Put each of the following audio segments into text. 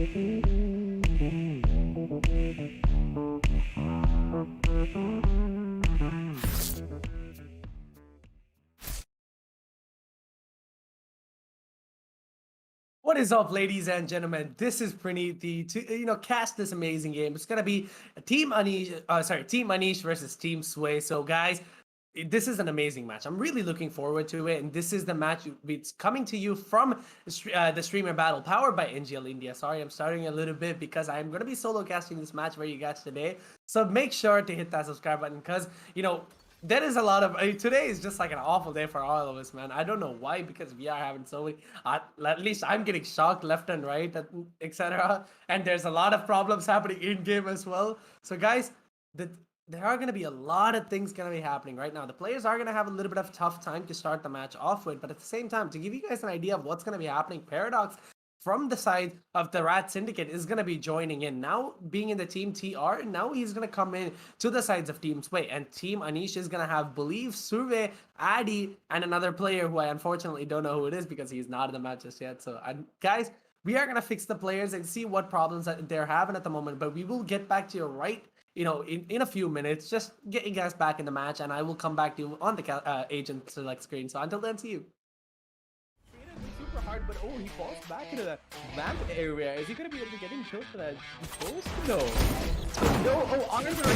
What is up, ladies and gentlemen? This is Praniti to cast this amazing game. It's gonna be Team Anish versus Team Sway. So, guys, this is an amazing match. I'm really looking forward to it, and this is the match. It's coming to you from the streamer battle powered by NGL India. Sorry, I'm starting a little bit because I'm gonna be solo casting this match for you guys today. So make sure to hit that subscribe button because there is a lot of today is just like an awful day for all of us, man. I don't know why, because we are having so many at least I'm getting shocked left and right, etc. And there's a lot of problems happening in game as well. So guys, there are going to be a lot of things going to be happening right now. The players are going to have a little bit of tough time to start the match off with, but at the same time, to give you guys an idea of what's going to be happening, Paradox from the side of the Rat Syndicate is going to be joining in. Now, being in the Team TR, now he's going to come in to the sides of Team Sway. And Team Anish is going to have Believe, Survey, Addy, and another player who I unfortunately don't know who it is because he's not in the match just yet. So, guys, we are going to fix the players and see what problems that they're having at the moment. But we will get back to you in a few minutes. Just get you guys back in the match, and I will come back to you on the agent select screen. So, until then, see you. Super hard, but oh, he falls back into the lamp area. Is he gonna be able to get him killed for that ghost? No. No, oh, arms are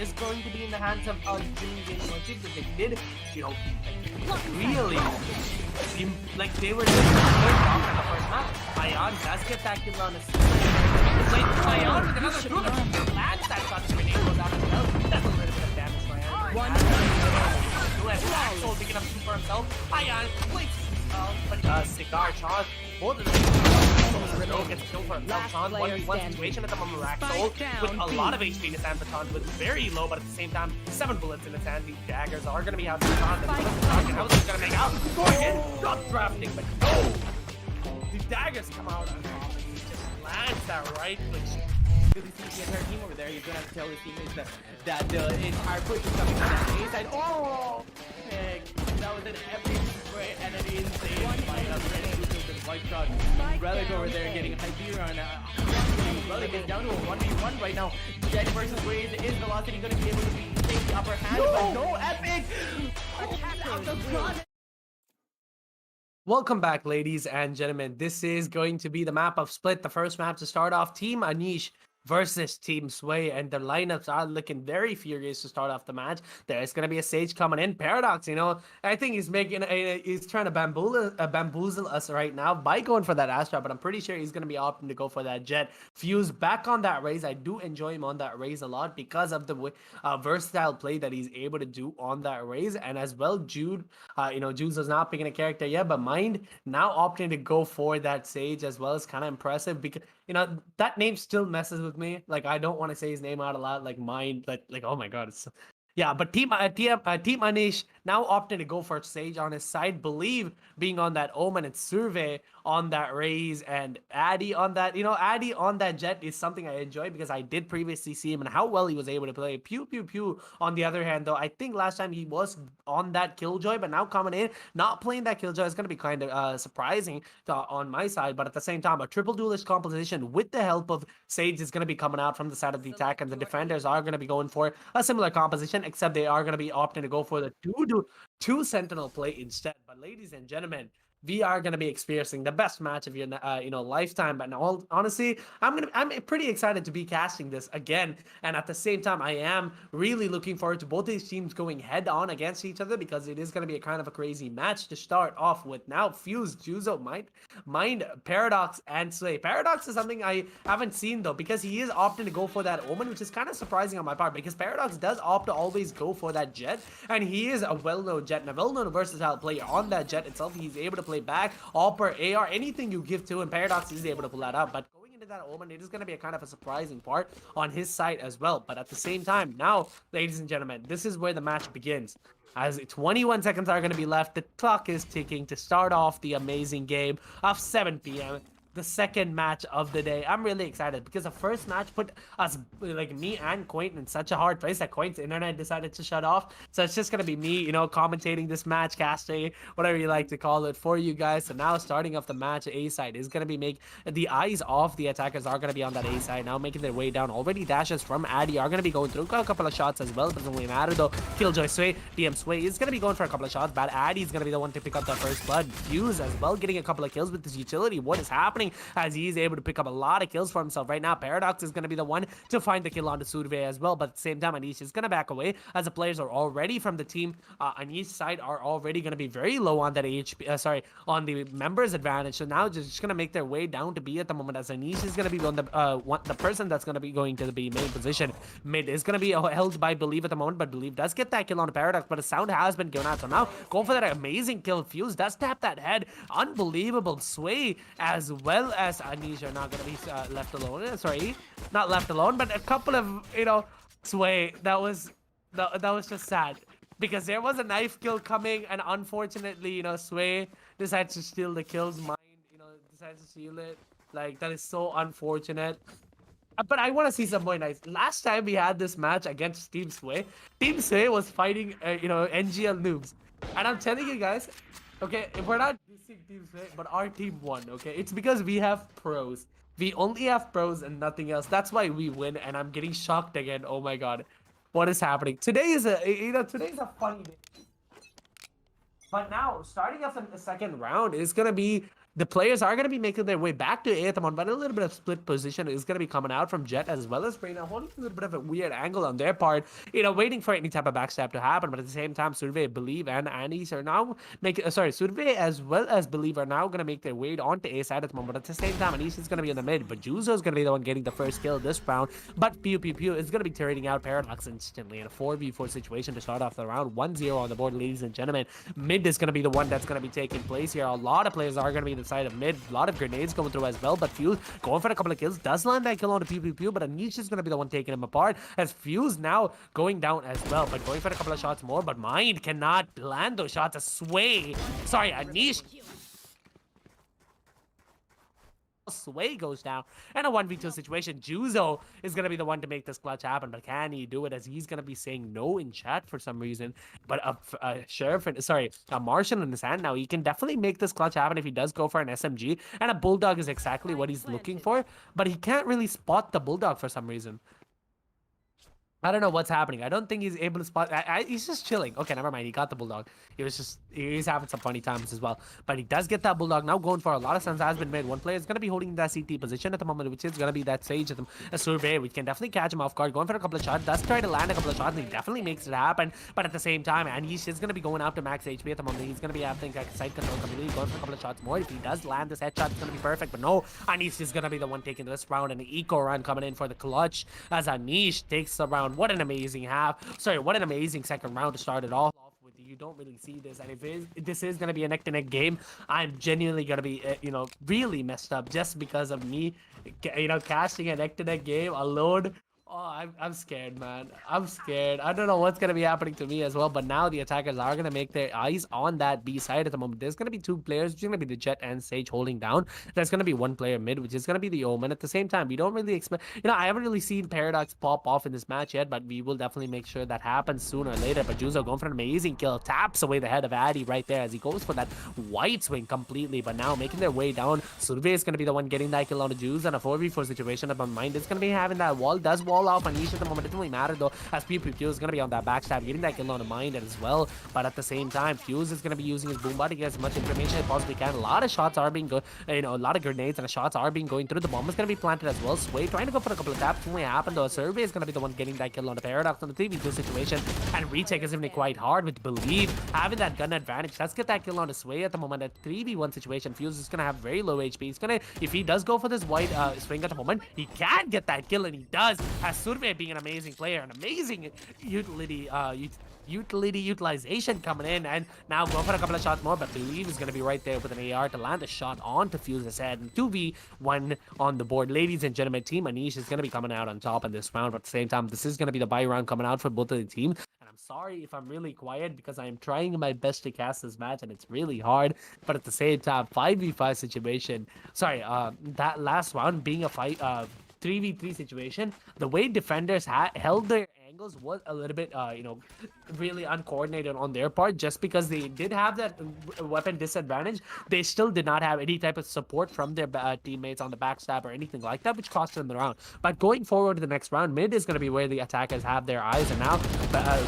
Is going to be in the hands of Jimmy Game Merchant that they did, really like they were just off in the first half. Ion does get that kill on his Ion with another through the lands that shot to Renee goes out as well. That's a little bit of damage for Ion. One Axel picking up for himself. Ion plates but Cigar Charge both of them Renault gets killed for himself. Sean 1v1 situation at the moment. Raxol with a lot of HP in his hand, but Sean with very low, but at the same time 7 bullets in his hand. These daggers are going to be out to Sean. How is he going to make out? Going in, not drafting, but no! The daggers come out on top and he just lands that right click. Really see the entire team over there. He's gonna have to tell his teammates that the entire push is coming from that A side. Oh, heck, that was an epic spray and an insane fight. White shot. Relic over there getting Hyperion. Relic is down to a 1v1 right now. Jet versus Waze. Is Velocity going to be able to take the upper hand? But no, epic! Welcome back, ladies and gentlemen. This is going to be the map of Split, the first map to start off. Team Anish versus Team Sway, and their lineups are looking very furious to start off the match. There's going to be a Sage coming in. Paradox, I think he's he's trying to bamboozle us right now by going for that Astra, but I'm pretty sure he's going to be opting to go for that Jet. Fuse back on that Raze. I do enjoy him on that Raze a lot because of the versatile play that he's able to do on that Raze, and as well, Jude, Jude is not picking a character yet, but Mind now opting to go for that Sage as well is kind of impressive because, that name still messes with me. Like, I don't want to say his name out loud, like Mind, like oh my god, it's yeah. But Team Anish now opting to go for Sage on his side. Believe being on that Omen and Survey on that Raze, and Addy on that, Addy on that Jet is something I enjoy because I did previously see him and how well he was able to play. Pew pew pew. On the other hand, though, I think last time he was on that Killjoy, but now coming in not playing that Killjoy is going to be kind of surprising on my side. But at the same time, a triple duelist composition with the help of Sage is going to be coming out from the side of the attack, and the defenders are going to be going for a similar composition, except they are going to be opting to go for the two Sentinel play instead. But ladies and gentlemen, we are going to be experiencing the best match of your lifetime. But honestly, I'm pretty excited to be casting this again, and at the same time, I am really looking forward to both these teams going head on against each other because it is going to be a kind of a crazy match to start off with. Now, Fuse, Juzo, Mind, Paradox, and Sway. Paradox is something I haven't seen though because he is opting to go for that Omen, which is kind of surprising on my part because Paradox does opt to always go for that Jet, and he is a well-known Jet and a well-known versatile player on that Jet itself. He's able to play back, AWP, AR, anything you give to him, Paradox is able to pull that up. But going into that Omen, it is going to be a kind of a surprising part on his side as well. But at the same time, now, ladies and gentlemen, this is where the match begins. As 21 seconds are going to be left, the clock is ticking to start off the amazing game of 7 p.m. the second match of the day. I'm really excited because the first match put us, like me and Quaint, in such a hard place that Quaint's internet decided to shut off. So it's just gonna be me, commentating this match, casting, whatever you like to call it, for you guys. So now starting off the match, A side is gonna be the eyes of the attackers are gonna be on that A side now, making their way down. Already dashes from Addy are gonna be going through. Got a couple of shots as well, doesn't really matter though. Killjoy Sway, DM Sway is gonna be going for a couple of shots. Bad Addy's gonna be the one to pick up the first blood. Fuse as well, getting a couple of kills with his utility. What is happening as he's able to pick up a lot of kills for himself right now? Paradox is going to be the one to find the kill on the Survey as well, but at the same time, Anish is going to back away as the players are already from the team. Anish side are already going to be very low on that HP, on the members advantage. So now just going to make their way down to B at the moment, as Anish is going to be on the person that's going to be going to the main position. Mid is going to be held by Believe at the moment, but Believe does get that kill on the Paradox, but a sound has been given out. So now go for that amazing kill. Fuse does tap that head. Unbelievable Sway as well as Anish are not going to be left alone. Sorry, not left alone, but a couple of, Sway. That was just sad because there was a knife kill coming, and unfortunately, Sway decides to steal the kills. Mine, decides to steal it. Like, that is so unfortunate. But I want to see some more nice. Last time we had this match against Team Sway was fighting, NGL noobs. And I'm telling you guys, okay, if we're not dissing Team Sway, but our team won, okay? It's because we have pros. We only have pros and nothing else. That's why we win, and I'm getting shocked again. Oh my god. What is happening? Today is today's a funny day. But now, starting off in the second round is going to be, the players are going to be making their way back to A at the moment, but a little bit of split position is going to be coming out from Jet as well as Reina, holding a little bit of a weird angle on their part, waiting for any type of backstab to happen. But at the same time, Survey, Believe, and Anish are now Survey as well as Believe are now going to make their way onto A side at the moment. But at the same time, Anish is going to be in the mid, but Juzo is going to be the one getting the first kill this round. But Pew Pew Pew is going to be trading out Paradox instantly in a 4v4 situation to start off the round. 1-0 on the board, ladies and gentlemen. Mid is going to be the one that's going to be taking place here. A lot of players are going to be in the side of mid. A lot of grenades going through as well, but Fuse going for a couple of kills. Does land that kill on the Pew Pew Pew, but Anish is going to be the one taking him apart, as Fuse now going down as well, but going for a couple of shots more, but Mind cannot land those shots. Anish. Sway goes down, and a 1v2 situation. Juzo is going to be the one to make this clutch happen, but can he do it, as he's going to be saying no in chat for some reason? But a Martian in his hand now, he can definitely make this clutch happen if he does go for an SMG, and a Bulldog is exactly what he's looking for, but he can't really spot the Bulldog for some reason. I don't know what's happening. I don't think he's able to spot. He's just chilling. Okay, never mind. He got the Bulldog. He's having some funny times as well. But he does get that Bulldog. Now going for a lot of sense has been made. One player is going to be holding that CT position at the moment, which is going to be that Sage at a Survey, which can definitely catch him off guard. Going for a couple of shots. Does try to land a couple of shots, and he definitely makes it happen. But at the same time, Anish is going to be going after max HP at the moment. He's going to be having side control completely. Going for a couple of shots more. If he does land this headshot, it's going to be perfect. But no, Anish is going to be the one taking this round, and an eco run coming in for the clutch as Anish takes the round. What an amazing what an amazing second round to start it off with. You don't really see this, and if this is going to be a neck-to-neck game, I'm genuinely going to be really messed up just because of me casting a neck-to-neck game alone. Oh, I'm scared, man. I'm scared. I don't know what's going to be happening to me as well, but now the attackers are going to make their eyes on that B side at the moment. There's going to be two players, which is going to be the Jet and Sage holding down. There's going to be one player mid, which is going to be the Omen. At the same time, we don't really expect, I haven't really seen Paradox pop off in this match yet, but we will definitely make sure that happens sooner or later. But Juzo going for an amazing kill, taps away the head of Addy right there as he goes for that white swing completely, but now making their way down. Survey is going to be the one getting that kill on the Juice, and a 4v4 situation about Mind is going to be having that wall. Does wall off Anish at the moment. It doesn't really matter though, as Pew Pew Pew is going to be on that backstab, getting that kill on the Mind as well. But at the same time, Fuse is going to be using his boombot to get as much information as possibly can. A lot of shots are being a lot of grenades and shots are being going through. The bomb is going to be planted as well. Sway trying to go for a couple of taps. Only happened though. Survey is going to be the one getting that kill on the Paradox on the 3v2 situation, and retake is going to be quite hard with Believe having that gun advantage. Let's get that kill on the Sway at the moment. At 3v1 situation, Fuse is going to have very low HP. He's going to, if he does go for this white swing at the moment, he can get that kill, and he does, as Survey being an amazing player, an amazing utilization coming in, and now go for a couple of shots more, but Believe is going to be right there with an AR to land a shot onto Fuse's head, and 2v1 on the board. Ladies and gentlemen, Team Anish is going to be coming out on top in this round, but at the same time, this is going to be the buy round coming out for both of the teams, and I'm sorry if I'm really quiet because I am trying my best to cast this match and it's really hard. But at the same time, 5v5 situation. Sorry, that last round being a 3v3 situation, the way defenders held their angles was a little bit, really uncoordinated on their part. Just because they did have that weapon disadvantage, they still did not have any type of support from their teammates on the backstab or anything like that, which cost them the round. But going forward to the next round, mid is going to be where the attackers have their eyes, and now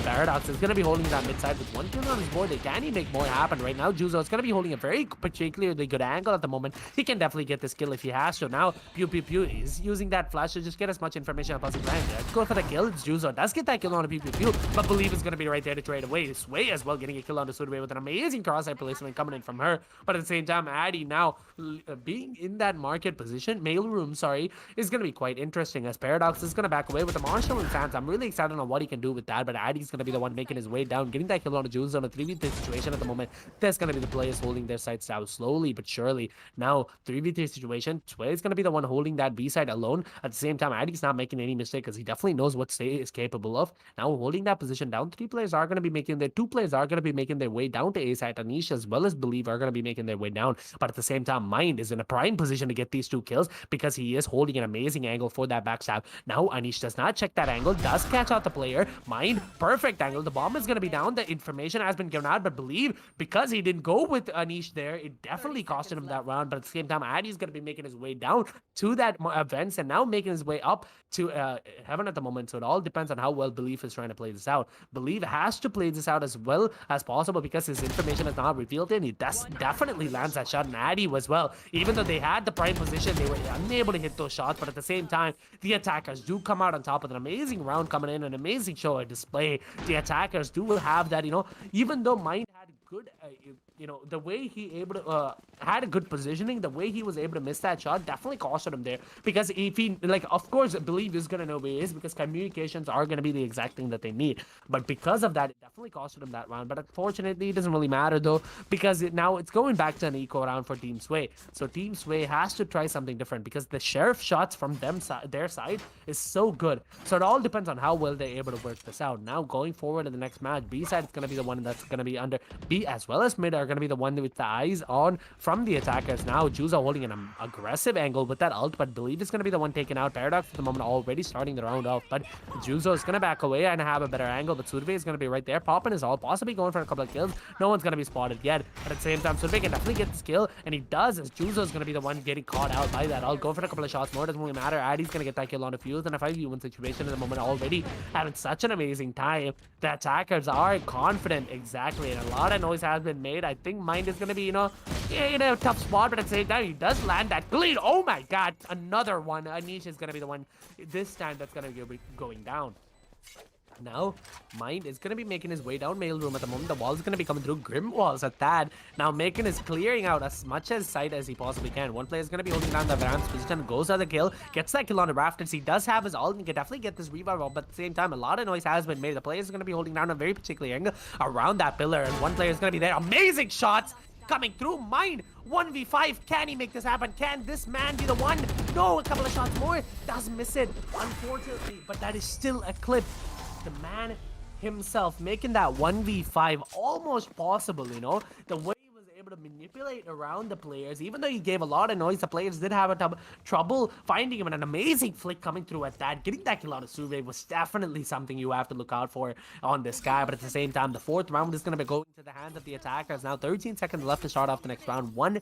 Paradox is going to be holding that mid side with one kill on his board. They can make more happen right now. Juzo is going to be holding a very particularly good angle at the moment. He can definitely get this kill if he has to. Now Pew Pew Pew is using that flash to just get as much information as possible. Let's go for the kill. It's Juzo. Does get that kill on a Pew Pew Pew, but Believe is going to be right there to trade away. Sway as well getting a kill on the Sudaway with an amazing cross-side placement coming in from her. But at the same time, Addy now being in that market position, mailroom, sorry, is going to be quite interesting as Paradox is going to back away with the Marshall stance. I'm really excited on what he can do with that, but Addy's going to be the one making his way down, getting that kill on the Juzo on a 3v3 situation at the moment. There's going to be the players holding their sides down slowly but surely. Now, 3v3 situation, Sway is going to be the one holding that B side alone. At the same time, Addy's not making any mistake because he definitely knows what Sway is capable of. Now, holding that position down, two players are going to be making their way down to A side. Anish as well as Believe are going to be making their way down. But at the same time, Mind is in a prime position to get these two kills because he is holding an amazing angle for that backstab. Now, Anish does not check that angle, does catch out the player. Mind, perfect angle. The bomb is going to be down. The information has been given out, but Believe, because he didn't go with Anish there, it definitely costed him that round. But at the same time, Addy's going to be making his way down to that events and now making his way up to heaven at the moment. So it all depends on how well Belief is trying to play this out. Believe has to play this out as well as possible because his information is not revealed in. He definitely lands that shot, and Addy as well. Even though they had the prime position, they were unable to hit those shots. But at the same time, the attackers do come out on top with an amazing round coming in, an amazing show and display. The attackers do have that, even though Mind had good, the way he able to had a good positioning, the way he was able to miss that shot definitely costed him there. Because if he, of course, Believe is gonna know where he is because communications are gonna be the exact thing that they need. But because of that, it definitely costed him that round. But unfortunately, it doesn't really matter though because now it's going back to an eco round for Team Sway. So Team Sway has to try something different because the sheriff shots from their side is so good. So it all depends on how well they're able to work this out. Now going forward in the next match, B side is gonna be the one that's gonna be under. B as well as mid are going to be the one with the eyes on from the attackers. Now Juzo holding an aggressive angle with that ult, but Believe is going to be the one taking out Paradox at the moment, already starting the round off. But Juzo is going to back away and have a better angle, but Survey is going to be right there, popping his ult, possibly going for a couple of kills. No one's going to be spotted yet, but at the same time, Survey can definitely get this kill, and he does, as Juzo is going to be the one getting caught out by that. I'll go for a couple of shots more, doesn't really matter. Addy's going to get that kill on a Fuse and a 5v1 situation at the moment, already having such an amazing time. The attackers are confident, exactly, and a lot of noise has been made. I think Mind is going to be, in a tough spot, but at the same time, he does land that clean. Oh my god, another one. Anish is going to be the one this time that's going to be going down. Now, Mind is going to be making his way down mailroom at the moment. The wall is going to be coming through. Grim walls at that. Now, Macon is clearing out as much as sight as he possibly can. One player is going to be holding down the Varam's position. Goes for the kill. Gets that kill on the rafters. He does have his ult and can definitely get this revive off. But at the same time, a lot of noise has been made. The player is going to be holding down a very particular angle around that pillar. And one player is going to be there. Amazing shots coming through. Mind 1v5. Can he make this happen? Can this man be the one? No, a couple of shots more. Does miss it, unfortunately. But that is still a clip. The man himself making that 1v5 almost possible, the way he was able to manipulate around the players. Even though he gave a lot of noise, the players did have trouble finding him, and an amazing flick coming through at that. Getting that kill on a Survey was definitely something you have to look out for on this guy. But at the same time, the fourth round is going to be going to the hands of the attackers. Now 13 seconds left to start off the next round. One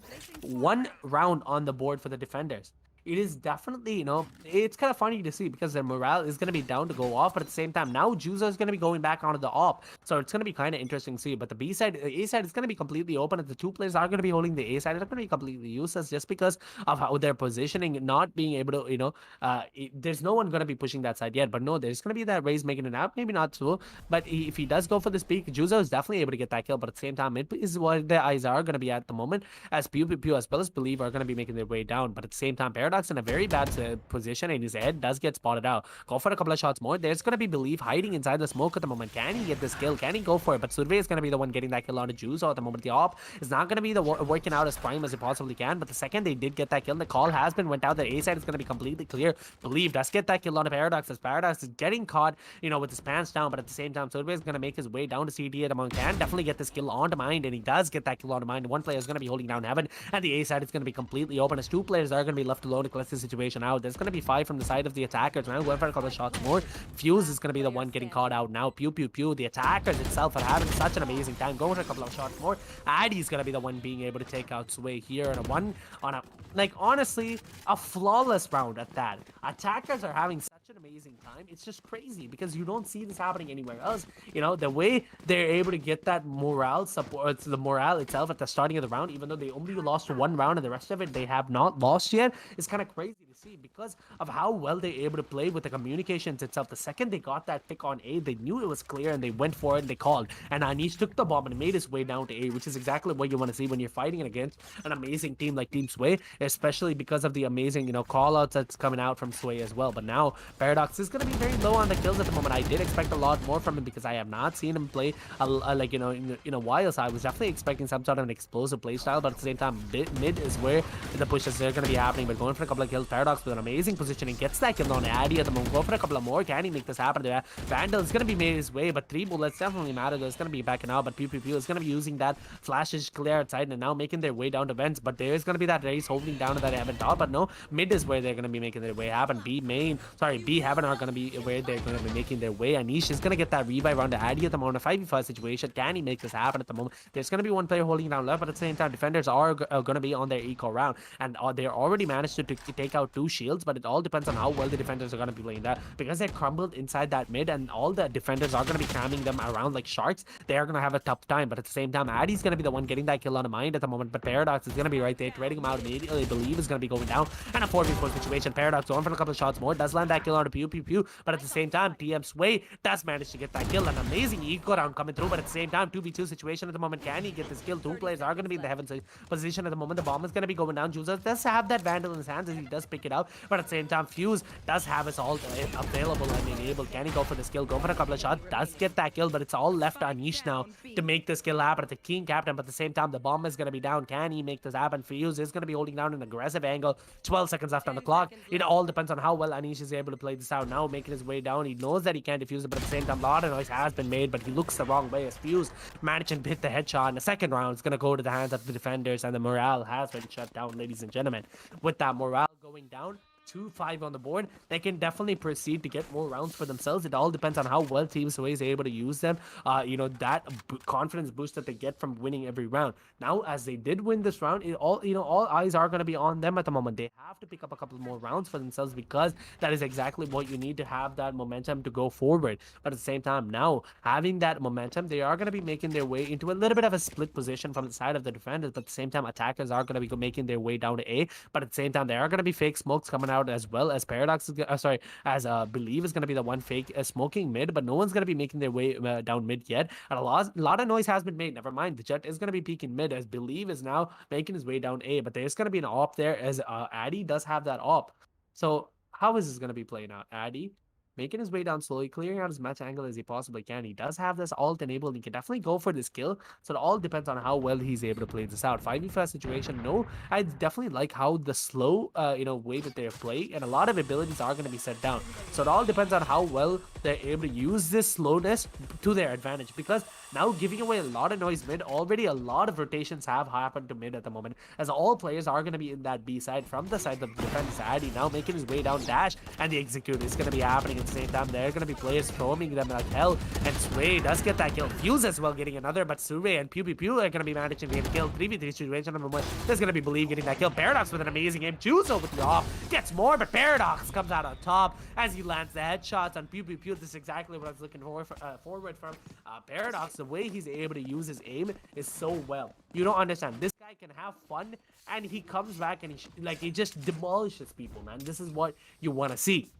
round on the board for the defenders. It is definitely, it's kind of funny to see because their morale is going to be down to go off, but at the same time, now Juzo is going to be going back onto the op. So it's going to be kind of interesting to see. But the B side, A side is going to be completely open, and the two players are going to be holding the A side. It's going to be completely useless just because of how their positioning, not being able to, there's no one going to be pushing that side yet. But no, there's going to be that Raze making it out. Maybe not so. But if he does go for this peak, Juzo is definitely able to get that kill. But at the same time, it is what their eyes are going to be at the moment, as Pew Pew Pew as well as Believe are going to be making their way down. But at the same time, Paradox Paradox in a very bad position, and his head does get spotted out. Go for a couple of shots more. There's going to be Believe hiding inside the smoke at the moment. Can he get this kill? Can he go for it? But Survey is going to be the one getting that kill on the Juice. At the moment, the op is not going to be the working out as prime as it possibly can. But the second they did get that kill, the call has been went out. The A side is going to be completely clear. Believe does get that kill on the Paradox, as Paradox is getting caught, with his pants down. But at the same time, Survey is going to make his way down to CD at the moment. Can definitely get this kill on the Mind, and he does get that kill on the Mind. One player is going to be holding down Heaven, and the A side is going to be completely open as two players are going to be left alone to collect the situation out. There's going to be 5 from the side of the attackers. Now going for a couple of shots more. Fuse is going to be the one getting caught out now. Pew pew pew. The attackers itself are having such an amazing time. Going for a couple of shots more. Addy's going to be the one being able to take out Sway here on honestly, a flawless round at that. Attackers are having such an amazing time. It's just crazy because you don't see this happening anywhere else. The way they're able to get that morale support, the morale itself at the starting of the round, even though they only lost one round and the rest of it they have not lost yet, is kind of crazy to see because of how well they're able to play with the communications itself. The second they got that pick on A, they knew it was clear and they went for it and they called. And Anish took the bomb and made his way down to A, which is exactly what you want to see when you're fighting against an amazing team like Team Sway, especially because of the amazing, call outs that's coming out from Sway as well. But now Paradox is going to be very low on the kills at the moment. I did expect a lot more from him because I have not seen him play in a while. So I was definitely expecting some sort of an explosive play style, but at the same time, mid is where the pushes are going to be happening. But going for a couple of kills, Paradox with an amazing positioning gets that kill on Addy at the moment. Go for a couple of more. Can he make this happen? The Vandal is going to be made his way, but 3 bullets definitely matter. There's going to be backing out, but Pew is going to be using that flashes clear outside and now making their way down to vents. But there's going to be that race holding down to that Heaven top, but no, mid is where they're going to be making their way happen. B Heaven are going to be where they're going to be making their way. Anish is going to get that revive around the Addy at the moment. A 5v5 situation. Can he make this happen at the moment? There's going to be one player holding down left, but at the same time, defenders are going to be on their eco round, and they already managed to take out 2 shields, but it all depends on how well the defenders are going to be playing that, because they're crumbled inside that mid and all the defenders are going to be cramming them around like sharks. They are going to have a tough time, but at the same time, Addy's going to be the one getting that kill on the Mind at the moment, but Paradox is going to be right there trading him out immediately. Believe is going to be going down, and a 4v4 situation. Paradox going for a couple of shots more, does land that kill on a pew, but at the same time, TM Sway does manage to get that kill. An amazing eco round coming through, but at the same time, 2v2 situation at the moment. Can he get this kill? 2 players are going to be in the Heaven position at the moment. The bomb is going to be going down. Juice does have that Vandal in his hands as he does pick it out, but at the same time, Fuse does have his ult available and enabled. Can he go for this kill? Go for a couple of shots, does get that kill, but it's all left on Anish now to make this kill happen at the King Captain, but at the same time, the bomb is going to be down. Can he make this happen? Fuse is going to be holding down an aggressive angle. 12 seconds left on the clock. It all depends on how well Anish is able to play this out. Now making his way down. He knows that he can't defuse it, but at the same time, a lot of noise has been made, but he looks the wrong way as Fuse managing to hit the headshot in the second round. It's going to go to the hands of the defenders, and the morale has been shut down, ladies and gentlemen. With that morale going down, 2-5 on the board, they can definitely proceed to get more rounds for themselves. It all depends on how well Team Sway is able to use them. That confidence boost that they get from winning every round. Now, as they did win this round, all eyes are going to be on them at the moment. They have to pick up a couple more rounds for themselves because that is exactly what you need to have that momentum to go forward. But at the same time, now having that momentum, they are going to be making their way into a little bit of a split position from the side of the defenders. But at the same time, attackers are going to be making their way down to A. But at the same time, there are going to be fake smokes coming out as well, as Paradox is Believe is going to be the one fake smoking mid, but no one's going to be making their way down mid yet, and a lot of noise has been made. Never mind, the Jet is going to be peeking mid as Believe is now making his way down A, but there's going to be an op there as Addy does have that op. So how is this going to be playing out? Addy making his way down slowly, clearing out as much angle as he possibly can. He does have this ult enabled. He can definitely go for this kill. So it all depends on how well he's able to play this out. 5v5 situation, no. I definitely like how the slow, way that they're playing, and a lot of abilities are going to be set down. So it all depends on how well they're able to use this slowness to their advantage, because now giving away a lot of noise mid, already a lot of rotations have happened to mid at the moment, as all players are going to be in that B side. From the side of the defense, Addy now making his way down dash, and the execute is going to be happening at the same time. There are going to be players roaming them like hell, and Sway does get that kill. Fuse as well getting another, but Survey and Pew are going to be managing to get a kill. 3v3 situation number 1. There's going to be Believe getting that kill. Paradox with an amazing aim. Juzo with the off. Gets more, but Paradox comes out on top as he lands the headshots on Pew. This is exactly what I was looking forward from. Paradox, the way he's able to use his aim is so well. You don't understand. This guy can have fun, and he comes back and he just demolishes people, man. This is what you want to see.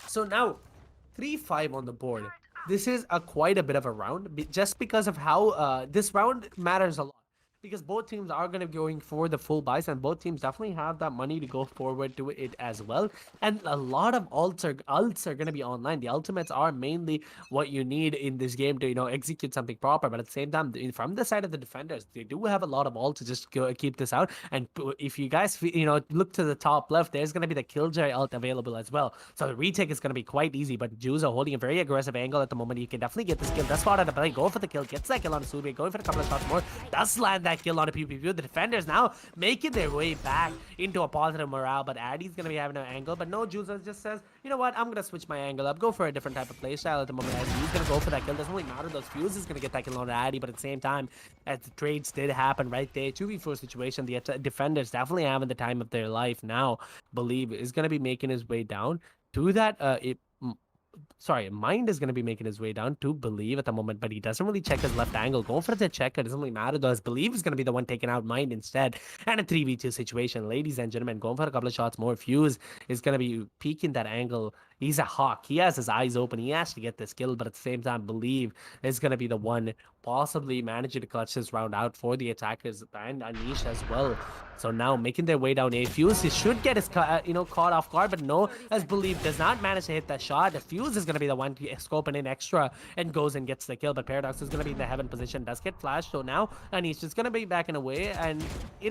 So now, 3-5 on the board. This is quite a bit of a round, just because of how this round matters a lot. because both teams are going to be going for the full buys, and both teams definitely have that money to go forward to it as well. And a lot of ults are going to be online. The ultimates are mainly what you need in this game to execute something proper. But at the same time, from the side of the defenders, they do have a lot of ult to just keep this out. And if you guys look to the top left, there's going to be the Killjoy ult available as well. So the retake is going to be quite easy. But Juzo holding a very aggressive angle at the moment. You can definitely get this kill. That's spot on the play. Go for the kill. Gets that kill on Sube. Going for a couple of shots more. Does land that kill on a PPP. The defenders now making their way back into a positive morale. But Addy's going to be having an angle. But no, Juzo just says, you know what? I'm going to switch my angle up. Go for a different type of playstyle at the moment. As he's going to go for that kill. Doesn't really matter. Those fuses is going to get that kill on Addy. But at the same time, as the trades did happen right there, 2v4 situation, the defenders definitely having the time of their life now. Believe is going to be making his way down to that. Mind is going to be making his way down to Believe at the moment, but he doesn't really check his left angle. Going for the check, it doesn't really matter though, as Believe is going to be the one taking out Mind instead. And a 3v2 situation, ladies and gentlemen, going for a couple of shots more. Fuse is going to be peeking that angle. He's a hawk. He has his eyes open. He has to get this kill, but at the same time, Believe is going to be the one possibly managing to clutch this round out for the attackers and Anish as well. So now making their way down A. Fuse, he should get his caught off guard, but no, as Believe does not manage to hit that shot. The Fuse is going to be the one scoping in extra and goes and gets the kill, but Paradox is going to be in the heaven position, does get flashed. So now Anish is going to be back in a way, and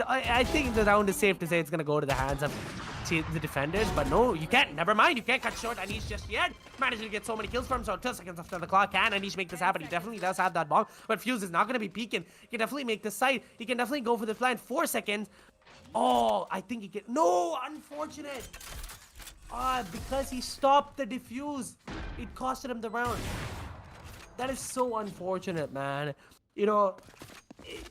I think the round is safe to say it's going to go to the hands of the defenders, but no, you can't. Never mind, you can't cut short Anish just yet. Managing to get so many kills from him, so 2 seconds after the clock. Can Anish make this happen? He definitely does have that bomb, but Fuse is not going to be peeking. He can definitely make this side. He can definitely go for the flank. 4 seconds. Oh, I think he can. No, unfortunate. Because he stopped the defuse, it costed him the round. That is so unfortunate, man.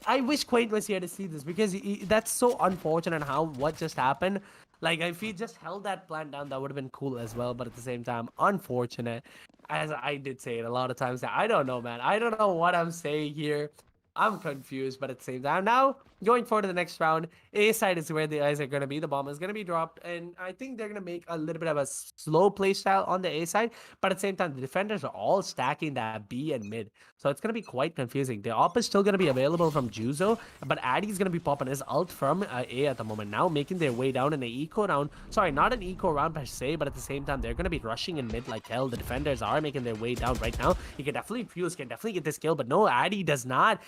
I wish Quaint was here to see this, because that's so unfortunate what just happened. Like, if he just held that plan down, that would have been cool as well. But at the same time, unfortunate. As I did say it a lot of times, I don't know, man. I don't know what I'm saying here. I'm confused, but at the same time, now going forward to the next round, A side is where the eyes are going to be. The bomb is going to be dropped, and I think they're going to make a little bit of a slow play style on the A side. But at the same time, the defenders are all stacking that B and mid, so it's going to be quite confusing. The op is still going to be available from Juzo, but Addy's going to be popping his ult from A at the moment. Now making their way down in the eco round. Sorry, not an eco round per se, but at the same time, they're going to be rushing in mid like hell. The defenders are making their way down right now. He can definitely Fuse, can definitely get this kill, but no, Addy does not,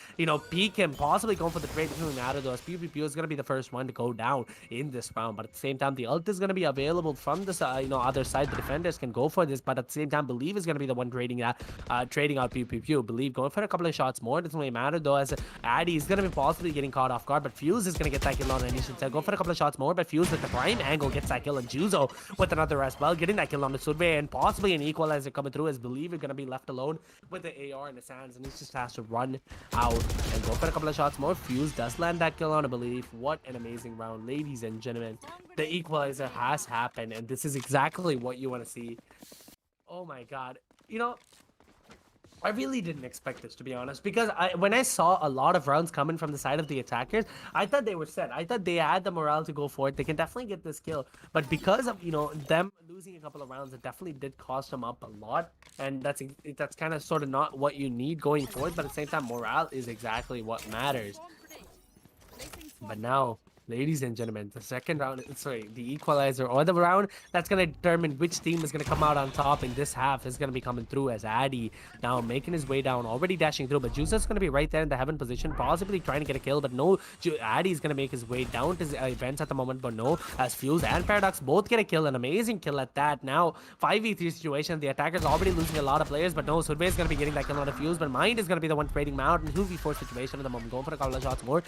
peek him, possibly going for the trade between out of those. PvP is going to be the first one to go down in this round, but at the same time, the ult is going to be available from the other side. The defenders can go for this, but at the same time, Believe is going to be the one trading out PvP. Believe going for a couple of shots more. Doesn't really matter though, as Addy is going to be possibly getting caught off guard, but Fuse is going to get that kill on Anish instead. Go for a couple of shots more, but Fuse with the prime angle gets that kill, and Juzo with another as well, getting that kill on the Sudway, and possibly an equalizer coming through, as Believe is going to be left alone with the AR in his hands, and he just has to run out and go for a couple of shots more. Fuse does land that kill on a Believe. What an amazing round, ladies and gentlemen. The equalizer has happened, and this is exactly what you want to see. Oh my god. I really didn't expect this, to be honest, because when I saw a lot of rounds coming from the side of the attackers, I thought they were set. I thought they had the morale to go for it. They can definitely get this kill, but because of them losing a couple of rounds, it definitely did cost them up a lot, and that's kind of sort of not what you need going forward. But at the same time, morale is exactly what matters. But now, ladies and gentlemen, the second round, sorry, the equalizer or the round that's going to determine which team is going to come out on top in this half is going to be coming through, as Addy now making his way down, already dashing through, but Juicer's going to be right there in the heaven position, possibly trying to get a kill, but no, Addy is going to make his way down to events at the moment, but no, as Fuse and Paradox both get a kill, an amazing kill at that. Now, 5v3 situation, the attacker's already losing a lot of players, but no, Sudway is going to be getting that kill on a Fuse, but Mind is going to be the one trading him out in 2v4 situation at the moment, going for a couple of shots more.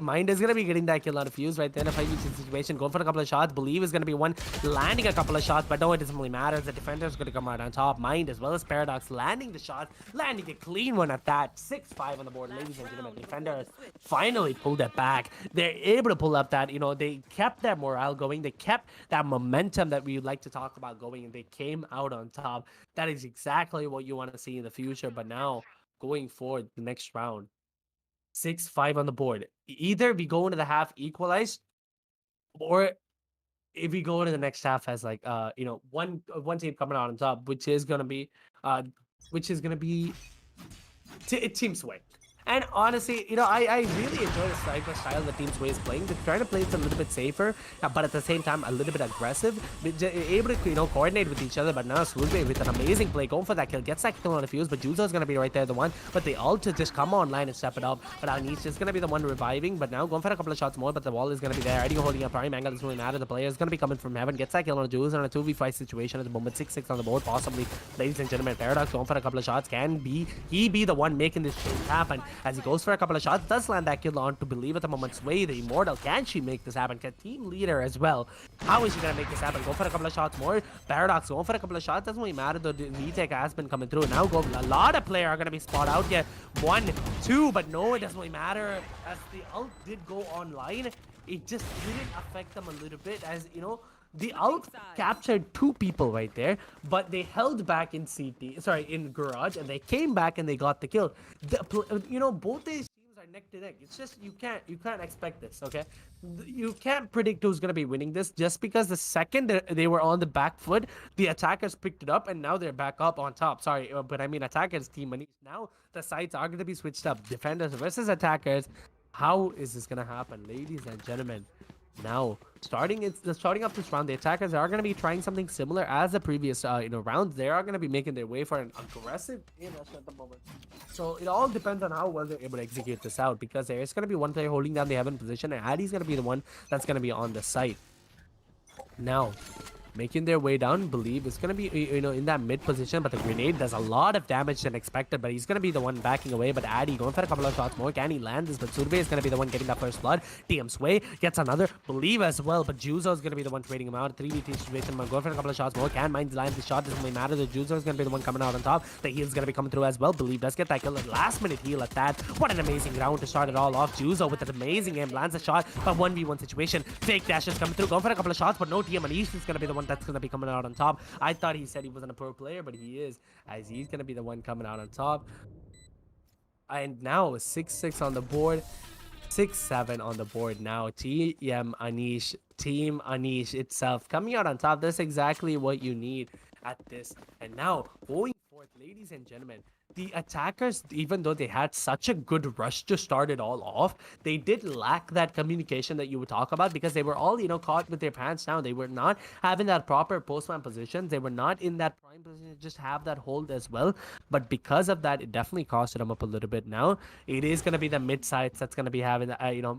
Mind is going to be getting that kill on a Fuse right there in a 5v2 situation. Going for a couple of shots. Believe is going to be one landing a couple of shots, but no, it doesn't really matter. The defender is going to come out on top. Mind as well as Paradox landing the shot, landing a clean one at that. 6-5 on the board, ladies and gentlemen. Defenders finally pulled it back. They're able to pull up that, they kept their morale going. They kept that momentum that we like to talk about going, and they came out on top. That is exactly what you want to see in the future. But now, going forward, the next round, 6-5 on the board. Either we go into the half equalized, or if we go into the next half as one team coming out on top, which is gonna be Team Sway. And honestly, I really enjoy the style the team's way is playing. They're trying to play it a little bit safer, but at the same time a little bit aggressive. Able to coordinate with each other. But now Survey with an amazing play, going for that kill, gets that kill on a fuse. But Juzo's gonna be right there, the one. But they all to just come online and step it up. But Anish is gonna be the one reviving. But now going for a couple of shots more. But the wall is gonna be there. Already holding a prime angle. Doesn't really matter. The player is gonna be coming from heaven. Gets that kill on a Juzo on a 2v5 situation at the moment. 6-6 on the board, possibly. Ladies and gentlemen, Paradox going for a couple of shots. Can he be the one making this change happen? As he goes for a couple of shots, does land that kill on to believe at the moment. Sway, the Immortal, can she make this happen? Can team leader as well. How is she gonna make this happen? Go for a couple of shots more. Paradox going for a couple of shots. Doesn't really matter though. The retake has been coming through. Now a lot of players are gonna be spot out here. 1, 2, but no, it doesn't really matter. As the ult did go online, it just didn't affect them a little bit. As the ult captured 2 people right there, but they held back in in garage, and they came back and they got the kill. Both these teams are neck to neck. It's just you can't expect this, okay? You can't predict who's gonna be winning this just because the second they were on the back foot, the attackers picked it up and now they're back up on top. Sorry, but I mean attackers team Anish. Now the sides are gonna be switched up. Defenders versus attackers. How is this gonna happen, ladies and gentlemen? Now, starting up this round, the attackers are going to be trying something similar as the previous rounds. They are going to be making their way for an aggressive game rush at the moment. So it all depends on how well they're able to execute this out, because there is going to be one player holding down the heaven position, and Addy's going to be the one that's going to be on the site. Now, making their way down, believe it's going to be in that mid position, but the grenade does a lot of damage than expected, but he's going to be the one backing away. But Addy going for a couple of shots more. Can he land this? But Survey is going to be the one getting that first blood. TM Sway gets another, believe as well, but Juzo is going to be the one trading him out. 3v3 situation, going for a couple of shots more. Can Minds land the shot? Doesn't really matter. The Juzo is going to be the one coming out on top. The heal is going to be coming through as well. Believe does get that kill, last minute heal at that. What an amazing round to start it all off. Juzo with an amazing aim lands a shot, but 1v1 situation. Fake dash is coming through, going for a couple of shots, but no TM. Anish is going to be the one that's going to be coming out on top. I thought he said he wasn't a pro player, but he is, as he's gonna be the one coming out on top. And now 6-6 on the board, 6-7 on the board now. Team Anish itself coming out on top. That's exactly what you need at this. And now going forth, ladies and gentlemen, the attackers, even though they had such a good rush to start it all off, they did lack that communication that you would talk about, because they were all, caught with their pants down. They were not having that proper postman position. They were not in that prime position to just have that hold as well. But because of that, it definitely costed them up a little bit. Now, it is going to be the mid sides that's going to be having,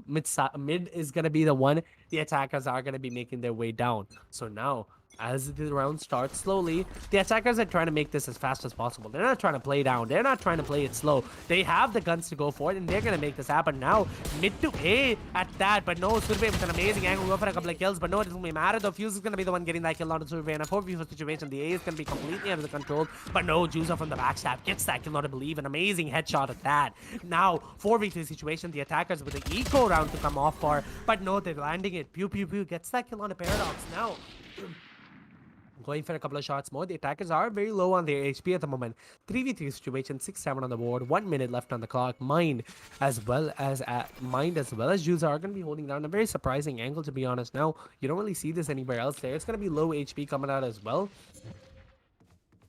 mid is going to be the one the attackers are going to be making their way down. So now, as the round starts slowly, the attackers are trying to make this as fast as possible. They're not trying to play down. They're not trying to play it slow. They have the guns to go for it, and they're going to make this happen. Now, mid to A at that, but no, Survey with an amazing angle, go for a couple of kills, but no, it doesn't really matter. The Fuse is going to be the one getting that kill on the Survey, and a 4v4 situation, the A is going to be completely under the control, but no, Juzo from the backstab gets that kill, not to believe, an amazing headshot at that. Now, 4v3 situation, the attackers with the eco round to come off for, but no, they're landing it. Pew, pew, pew, gets that kill on a Paradox. Now, going for a couple of shots more. The attackers are very low on their HP at the moment. 3v3 situation, 6-7 on the board, 1 minute left on the clock. Mind as well as Juzo are going to be holding down a very surprising angle, to be honest. Now, you don't really see this anywhere else there. It's going to be low HP coming out as well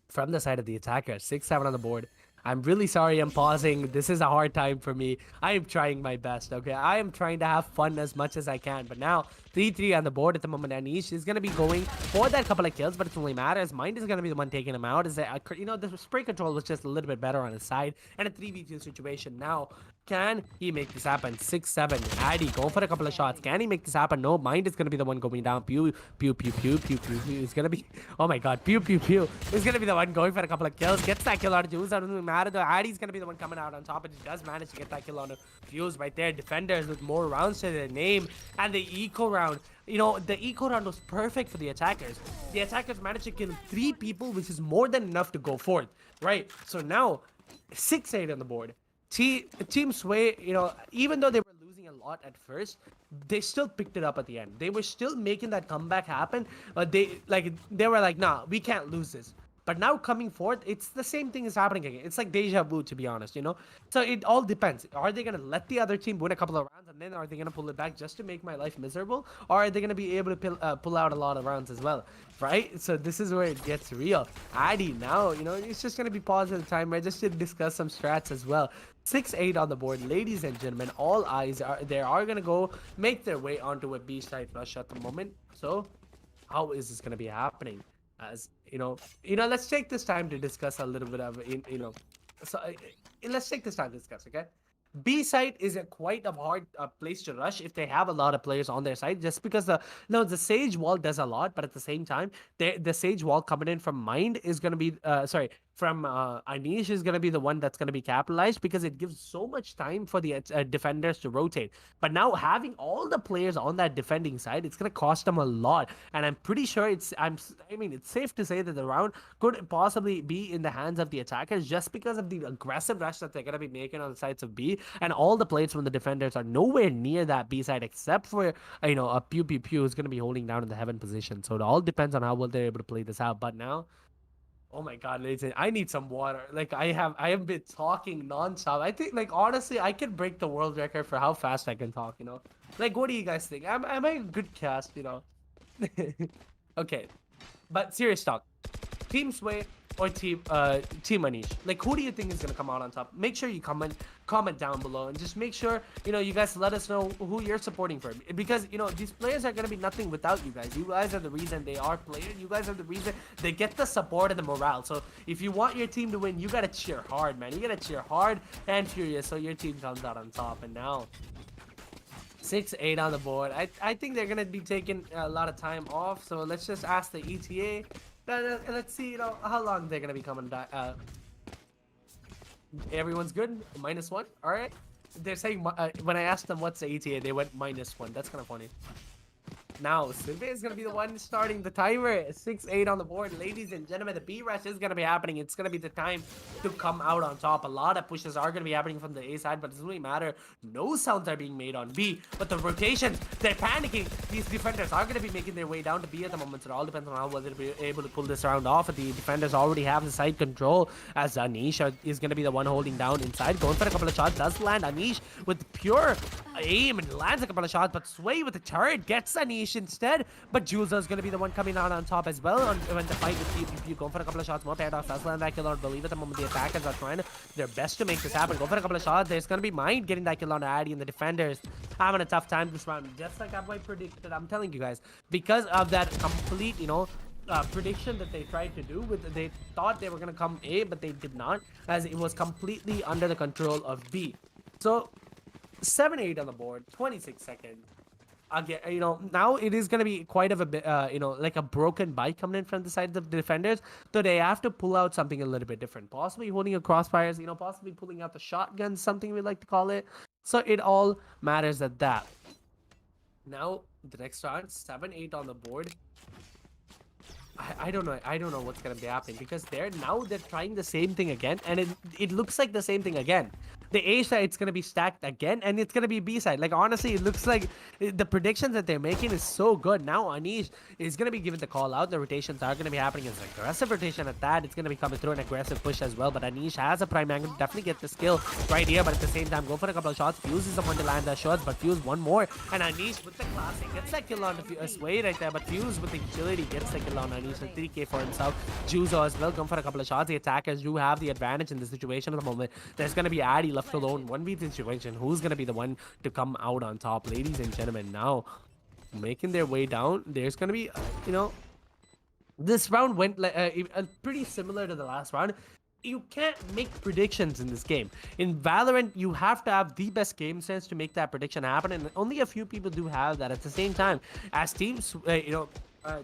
from the side of the attackers. 6-7 on the board. I'm really sorry I'm pausing. This is a hard time for me. I am trying my best, okay? I am trying to have fun as much as I can. But now, 3-3 on the board at the moment. Anish is going to be going for that couple of kills, but it only matters. Mind is going to be the one taking him out. The spray control was just a little bit better on his side. And a 3v2 situation now. Can he make this happen? 6-7. Addy going for a couple of shots. Can he make this happen? No, Mind is going to be the one going down. Pew, pew, pew, pew, pew, pew, pew. It's going to be... Oh my god. Pew, pew, pew. He's going to be the one going for a couple of kills. Gets that kill out of Juice. Doesn't matter though. Addy's going to be the one coming out on top. And he does manage to get that kill on a Fuse right there. Defenders with more rounds to their name. And the eco round. The eco round was perfect for the attackers. The attackers managed to kill 3 people, which is more than enough to go forth. Right? So now, 6-8 on the board. Team Sway, even though they were losing a lot at first, they still picked it up at the end. They were still making that comeback happen. But they were like, nah, we can't lose this. But now coming forth, it's the same thing is happening again. It's like deja vu, to be honest, you know. So it all depends. Are they gonna let the other team win a couple of rounds, and then are they gonna pull it back just to make my life miserable, or are they gonna be able to pull out a lot of rounds as well, right? So this is where it gets real. Addy now, you know, it's just gonna be positive time, right? Just to discuss some strats as well. 6-8 on the board, ladies and gentlemen. All eyes are gonna go make their way onto a B side rush at the moment. So how is this going to be happening? As let's take this time to discuss a little bit of so let's take this time to discuss, okay? B side is a quite a hard place to rush if they have a lot of players on their side, just because the Sage wall does a lot, but at the same time, the Sage wall coming in from Mind is gonna be from Anish is gonna be the one that's gonna be capitalized, because it gives so much time for the defenders to rotate. But now having all the players on that defending side, it's gonna cost them a lot, and I'm pretty sure it's safe to say that the round could possibly be in the hands of the attackers, just because of the aggressive rush that they're gonna be making on the sides of B, and all the plays from the defenders are nowhere near that B side, except for a Pew Pew Pew who's gonna be holding down in the heaven position. So it all depends on how well they're able to play this out. But now, oh my god, ladies, I need some water. Like I have been talking nonstop. I think, like, honestly, I could break the world record for how fast I can talk, you know? Like, what do you guys think? Am I a good cast, you know? Okay. But serious talk. Team Sway or Team Anish? Like, who do you think is gonna come out on top? Make sure you comment down below, and just make sure you guys let us know who you're supporting for, because these players are gonna be nothing without you guys. You guys are the reason they are players. You guys are the reason they get the support and the morale. So if you want your team to win, you gotta cheer hard, man. You gotta cheer hard and furious so your team comes out on top. And now 6-8 on the board. I think they're gonna be taking a lot of time off, so let's just ask the ETA. Let's see, how long they're gonna be coming back. Everyone's good. -1. All right. They're saying when I asked them what's the ETA, they went -1. That's kind of funny. Now, Silve is going to be the one starting the timer. 6-8 on the board. Ladies and gentlemen, the B rush is going to be happening. It's going to be the time to come out on top. A lot of pushes are going to be happening from the A side, but it doesn't really matter. No sounds are being made on B, but the rotations, they're panicking. These defenders are going to be making their way down to B at the moment, so it all depends on how well they'll be able to pull this round off. The defenders already have the side control, as Anish is going to be the one holding down inside. Going for a couple of shots. Does land. Anish with pure aim and lands a couple of shots, but Sway with the turret gets Anish instead. But Jules is going to be the one coming out on top as well when the fight with PPP. Going for a couple of shots more. Paradox does land that kill on Believe at the moment. The attackers are trying their best to make this happen. Go for a couple of shots. There's going to be Mind getting that kill on Addy, and the defenders having a tough time this round, just like I predicted. I'm telling you guys, because of that complete, prediction that they tried to do. They thought they were going to come A, but they did not, as it was completely under the control of B. So 7-8 on the board, 26 seconds. Again, now it is going to be quite of a bit, like a broken bite coming in from the sides of the defenders. So they have to pull out something a little bit different. Possibly holding a crossfires, possibly pulling out the shotgun, something we like to call it. So it all matters at that. Now, the next round, 7-8 on the board. I don't know. I don't know what's going to be happening, because they're trying the same thing again, and it looks like the same thing again. The A side's going to be stacked again, and it's going to be B side. Like, honestly, it looks like the predictions that they're making is so good. Now, Anish is going to be given the call out. The rotations are going to be happening. It's an aggressive rotation at that. It's going to be coming through an aggressive push as well. But Anish has a prime angle. Definitely get the skill right here. But at the same time, go for a couple of shots. Fuse is the one to land the shots, but Fuse one more. And Anish with the classic gets that kill on Sway right there. But Fuse with the agility gets the kill on Anish. And 3K for himself. Juzo as well. Going for a couple of shots. The attackers do have the advantage in this situation at the moment. There's going to be Addy left alone. 1v situation. Who's going to be the one to come out on top? Ladies and gentlemen, now making their way down. There's going to be, this round went pretty similar to the last round. You can't make predictions in this game. In Valorant, you have to have the best game sense to make that prediction happen, and only a few people do have that. At the same time, as teams,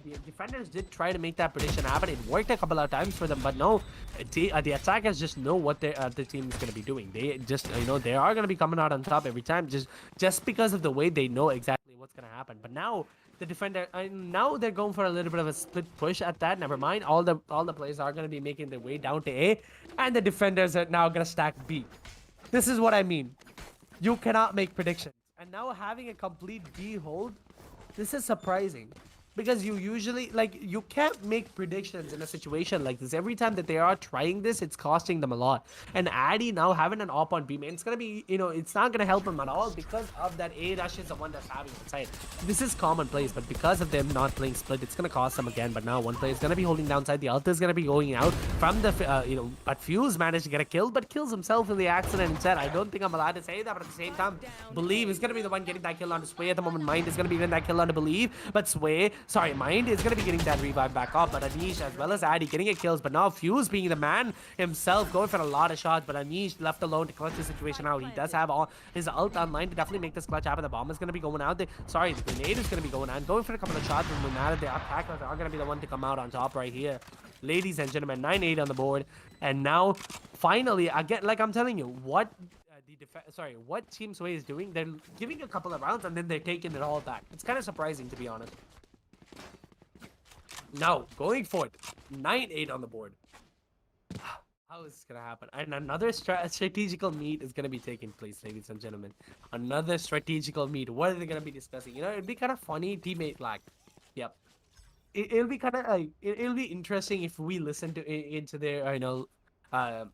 the defenders did try to make that prediction happen. It worked a couple of times for them, but no, the attackers just know what the team is going to be doing. They just, they are going to be coming out on top every time, just because of the way they know exactly what's going to happen. But now the defender, now they're going for a little bit of a split push at that. Never mind, all the players are going to be making their way down to A, and the defenders are now going to stack B. This is what I mean. You cannot make predictions, and now having a complete B hold, this is surprising. because you usually like you can't make predictions in a situation like this. Every time that they are trying this, it's costing them a lot. And Addy now having an op on B main, it's gonna be, it's not gonna help him at all because of that A rush is the one that's having the side. This is commonplace, but because of them not playing split, it's gonna cost them again. But now one player is gonna be holding down side. The Alta is gonna be going out from the but Fuse managed to get a kill, but kills himself in the accident instead. I don't think I'm allowed to say that, but at the same time, Believe is gonna be the one getting that kill on Sway at the moment. Mind is gonna be getting that kill on Believe, but Mind is gonna be getting that revive back up. But Anish as well as Addy getting a kills, but now Fuse being the man himself going for a lot of shots, but Anish left alone to clutch the situation out. He does have all his ult online to definitely make this clutch happen. The bomb is gonna be going out. The grenade is gonna be going out. Going for a couple of shots, and no matter the attackers are gonna be the one to come out on top right here. Ladies and gentlemen, 9-8 on the board, and now finally again, like I'm telling you, what what Team Sway is doing, they're giving a couple of rounds and then they're taking it all back. It's kind of surprising, to be honest. Now, going forward, 9-8 on the board. How is this going to happen? And another strategical meet is going to be taking place, ladies and gentlemen. Another strategical meet. What are they going to be discussing? It'd be kind of funny, teammate lag. Yep. It'll be kind of like, it'll be interesting if we listen to into their,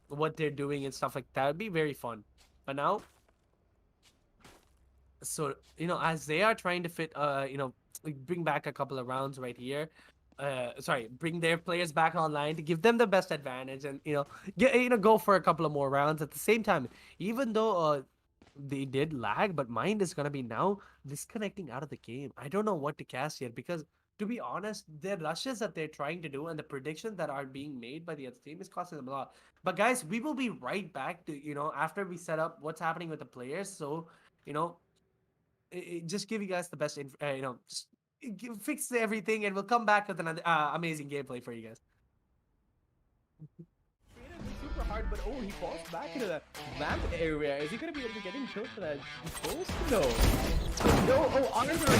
what they're doing and stuff like that. It'd be very fun. But now, so, as they are trying to fit, bring back a couple of rounds right here, bring their players back online to give them the best advantage and, go for a couple of more rounds at the same time, even though, they did lag, but Mind is going to be now disconnecting out of the game. I don't know what to cast yet because, to be honest, the rushes that they're trying to do and the predictions that are being made by the other team is costing them a lot. But guys, we will be right back to, after we set up what's happening with the players. So, just give you guys the best, just fix everything and we'll come back with another amazing gameplay for you guys. Super hard, but he falls back into the lamp area. Is he gonna be able to get him killed for that ghost? No. Arms are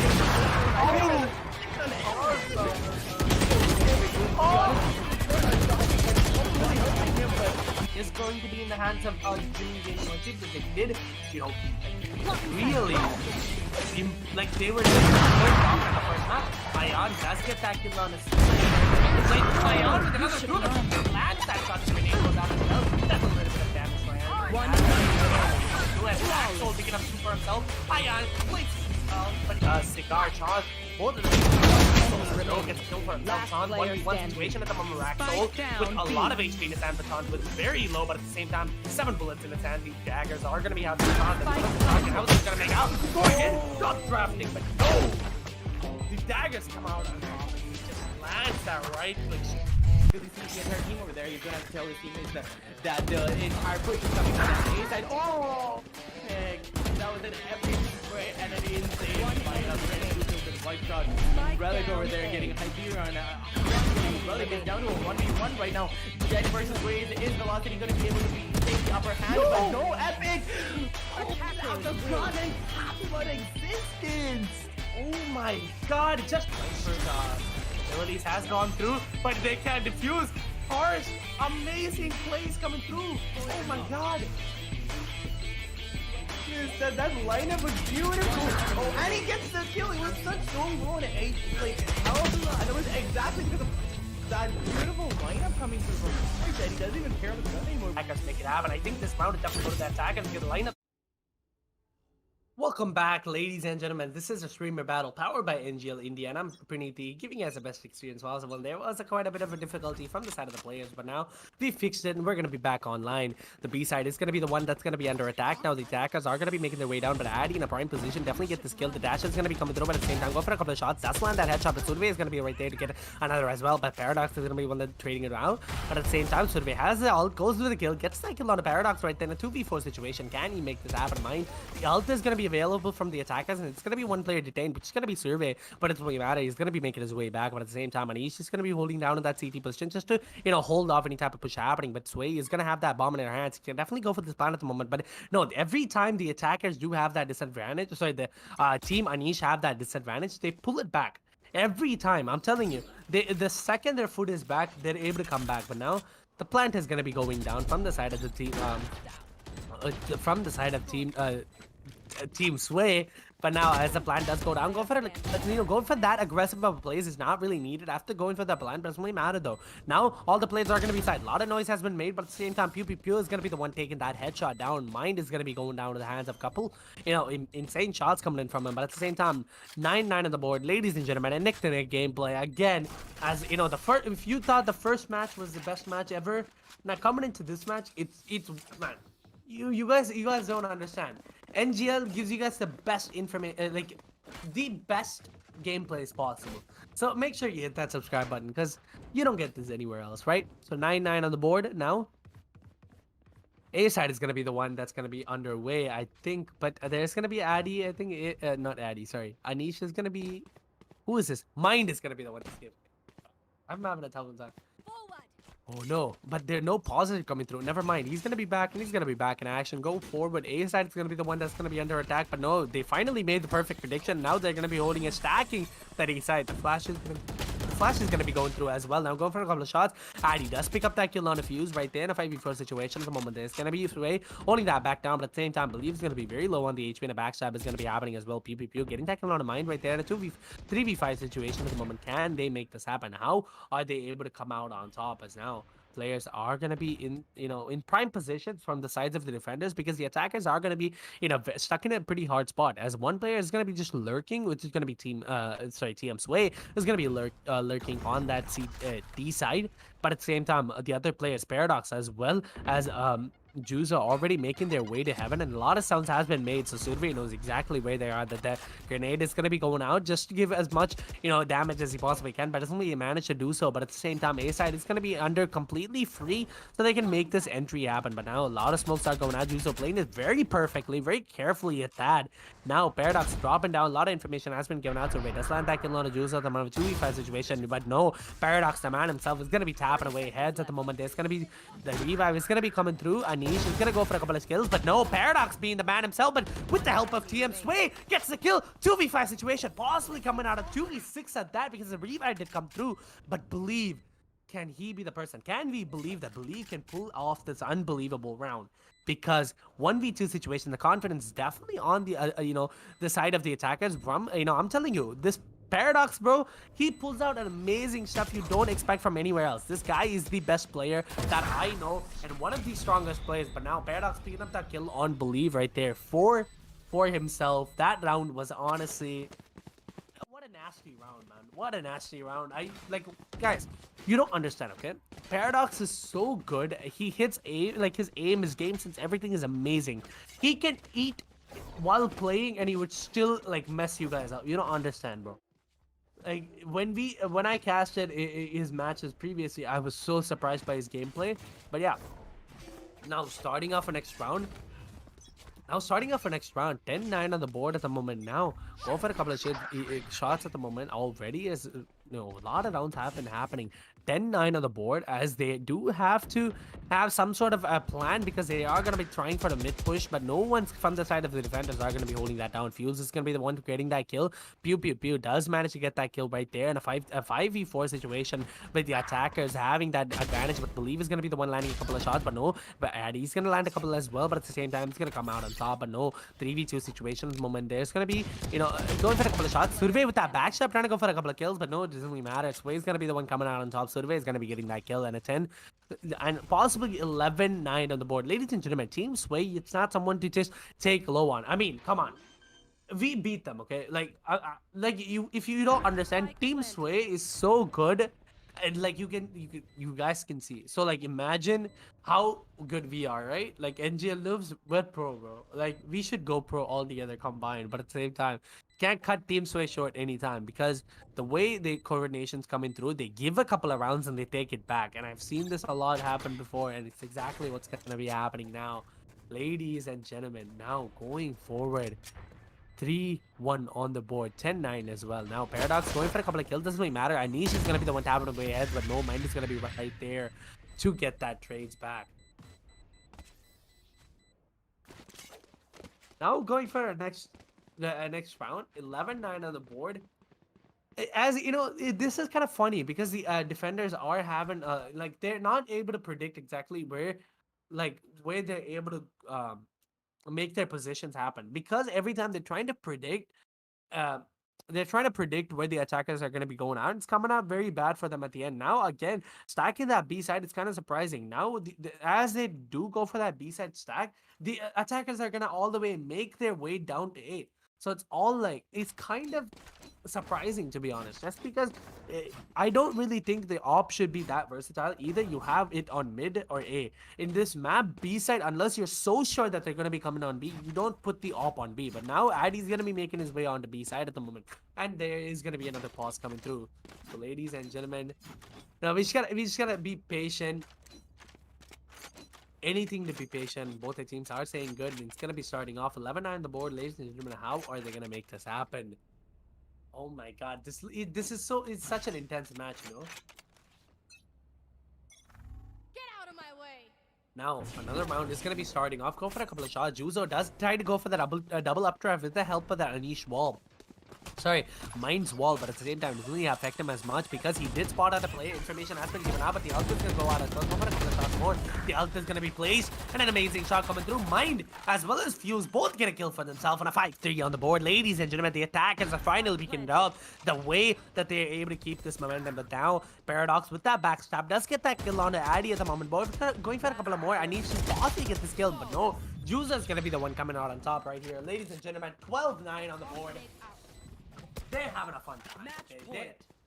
Is going to be in the hands of Dream Game Logic, but they did, really, like they were just off in the first half. Ion does get that kill on his Ion with another two, but lands that shot to grenade goes out as well. That's a little bit of damage for Ion. One Axel picking up two for himself. Ion plays but Cigar charge. Both of them gets killed for himself. Chon 1v1 situation at the moment. Axel with a lot of HP in his hand, but Chon with very low, but at the same time, 7 bullets in his hand. These daggers are going to be out to Chon. How is he going to make out? Going in, drop drafting, but no! These daggers come out on top, and he just lands that right click. Really sees the entire team over there. He's gonna have to tell his teammates that the entire push is coming from that A side. Oh, heck. That was an epic spray and an insane fight. Ready to kill the white shot. Relic over there getting Hyperion. Relic is down to a 1v1 right now. Jet versus Waze. Is Velocity gonna be able to take the upper hand? But no, epic! Out the project. What existence! Oh my god, just for the abilities has gone through, but they can't defuse. Harsh, amazing plays coming through. Oh my god. That lineup was beautiful. Oh, and he gets the kill. He was such so low in 8 health. And it was exactly because of that beautiful lineup coming through from Harsh that he doesn't even care about the gun anymore. I guess make it happen. I think this round is definitely go to the attack and get the lineup. Welcome back, ladies and gentlemen. This is a streamer battle powered by NGL India, and I'm Praniti, giving you guys the best experience possible. There was quite a bit of a difficulty from the side of the players, but now we fixed it, and we're going to be back online. The B side is going to be the one that's going to be under attack. Now the attackers are going to be making their way down, but Addy in a prime position, definitely get this kill. The dash is going to be coming through, but at the same time, go for a couple of shots. That's one that headshot, but Survey is going to be right there to get another as well. But Paradox is going to be one that's trading it around. But at the same time, Survey has the ult, goes with the kill, gets that kill on a Paradox right there in a 2v4 situation. Can he make this happen? Mind, the ult is going to be available from the attackers, and it's going to be one player detained, which is going to be Survey, but it's really matter. He's going to be making his way back, but at the same time, Anish is going to be holding down in that CT position just to, hold off any type of push happening. But Sway is going to have that bomb in their hands. He can definitely go for this plan at the moment, but no, every time the attackers do have that disadvantage, the team Anish have that disadvantage, they pull it back. Every time, I'm telling you, the second their foot is back, they're able to come back. But now, the plant is going to be going down from the side of the team, Team Sway. But now, as the plan does go down, go for it. Going for that aggressive of plays is not really needed. After going for the plan, doesn't really matter though. Now, all the plays are going to be side. A lot of noise has been made, but at the same time, Pew Pew Pew is going to be the one taking that headshot down. Mind is going to be going down to the hands of couple. Insane shots coming in from him. But at the same time, 9-9 on the board, ladies and gentlemen, and Nick to Nick gameplay again. As the first, if you thought the first match was the best match ever, now coming into this match, it's man. You guys don't understand. NGL gives you guys the best information, like the best gameplays possible. So make sure you hit that subscribe button because you don't get this anywhere else, right? So 9-9 on the board now. A side is gonna be the one that's gonna be underway, I think. But there's gonna be Addy. I think not Addy. Sorry, Anish is gonna be. Who is this? Mind is gonna be the one. I'm having a tough time. Oh no, but there are no pauses coming through. Never mind. He's going to be back and he's going to be back in action. Go forward. A side is going to be the one that's going to be under attack. But no, they finally made the perfect prediction. Now they're going to be holding and stacking that A side. The flash is going to be going through as well. Now going for a couple of shots. Addy does pick up that kill on a fuse right there in a 5v4 situation at the moment. There's going to be Sway holding that back down. But at the same time, Believe is going to be very low on the HP and a backstab is going to be happening as well. PPP getting that kill on a mind right there in a 3v5 situation at the moment. Can they make this happen? How are they able to come out on top as now? Players are going to be in prime positions from the sides of the defenders because the attackers are going to be stuck in a pretty hard spot as one player is going to be just lurking, which is going to be TM Sway is going to be lurking on that D side, but at the same time the other players Paradox as well as Jews are already making their way to heaven, and a lot of sounds has been made, so Survey knows exactly where they are, that the grenade is going to be going out just to give as much damage as he possibly can, but doesn't really manage to do so. But at the same time, A side is going to be under completely free so they can make this entry happen. But now a lot of smokes are going out. Juzo playing it very perfectly, very carefully at that. Now Paradox dropping down, a lot of information has been given out. Survey does land that kill on a Juzo at the moment of a 2v5 situation, but no, Paradox, the man himself, is going to be tapping away heads at the moment. There's going to be the revive is going to be coming through. Anish is going to go for a couple of kills, but no, Paradox being the man himself, but with the help of TM Sway, gets the kill. 2v5 situation, possibly coming out of 2v6 at that because the revive did come through, but Believe, can he be the person? Can we believe that Believe can pull off this unbelievable round? Because 1v2 situation, the confidence is definitely on the the side of the attackers. From I'm telling you, this Paradox, bro, he pulls out an amazing stuff you don't expect from anywhere else. This guy is the best player that I know and one of the strongest players. But now Paradox picking up that kill on Believe right there for himself. That round was honestly, what a nasty round, man. What a nasty round. Guys, you don't understand, okay? Paradox is so good. He hits aim, his aim, his game sense, everything is amazing. He can eat while playing and he would still mess you guys up. You don't understand, bro. When I casted his matches previously, I was so surprised by his gameplay. But yeah, now starting off a next round. 10-9 on the board at the moment. Now go for a couple of shots at the moment already, as a lot of rounds have been happening. 10-9 on the board, as they do have to have some sort of a plan because they are going to be trying for the mid push, but no one's from the side of the defenders are going to be holding that down. Fuse is going to be the one getting that kill. Pew Pew Pew does manage to get that kill right there in a 5v4 situation with the attackers having that advantage, but Believe is going to be the one landing a couple of shots, but no, but Addy's going to land a couple as well, but at the same time, it's going to come out on top. But no, 3v2 situation at the moment. There's going to be, going for a couple of shots. Survey with that backstab trying to go for a couple of kills, but no, it doesn't really matter. Sway's going to be the one coming out on top. Survey is going to be getting that kill and a 10 and possibly 11-9 on the board. Ladies and gentlemen, Team Sway, it's not someone to just take low on. I mean, come on. We beat them, okay? If you don't understand, Team Sway is so good, and you guys can see. So imagine how good we are, right? NGL lives with pro, bro. We should go pro all together combined, but at the same time, can't cut Team Sway short anytime because the way the coordination's coming through, they give a couple of rounds and they take it back. And I've seen this a lot happen before, and it's exactly what's gonna be happening now. Ladies and gentlemen, now going forward, 3-1 on the board, 10-9 as well. Now Paradox going for a couple of kills, doesn't really matter. Anish is going to be the one tapping away ahead, but no, Mind is going to be right there to get that trades back. Now going for a next round, 11-9 on the board. As you know, this is kind of funny because the defenders are having they're not able to predict exactly where they're able to make their positions happen, because every time uh, they're trying to predict where the attackers are going to be going out. It's coming out very bad for them at the end. Now, again, stacking that B side, it's kind of surprising. Now, as they do go for that B side stack, the attackers are going to all the way make their way down to A. So it's all like, it's kind of surprising, to be honest, just because I don't really think the op should be that versatile. Either you have it on mid or A. In this map, B side, unless you're so sure that they're going to be coming on B, you don't put the op on B. But now Addy's going to be making his way on the B side at the moment, and there is going to be another pause coming through. So ladies and gentlemen, now we just gotta be patient. Anything to be patient. Both the teams are saying good, and it's going to be starting off 11-9 on the board. Ladies and gentlemen, how are they going to make this happen? Oh my god, this is it's such an intense match, you know. Get out of my way. Now another round is gonna be starting off. Go for a couple of shots. Juzo does try to go for the double updraft with the help of that Anish wall. Sorry, Mind's wall, but at the same time, it doesn't really affect him as much because he did spot out the play. Information has been given out, but the ult is going to go out as well. Go for a couple of shots more. The ult is going to be placed, and an amazing shot coming through. Mind as well as Fuse both get a kill for themselves on a 5-3 on the board. Ladies and gentlemen, the attackers are finally picking it up the way that they're able to keep this momentum. But now, Paradox with that backstab does get that kill on the Addy at the moment. Both going for a couple of more. I need to possibly get this kill, but no. Juza's going to be the one coming out on top right here. Ladies and gentlemen, 12-9 on the board. They're having a fun time.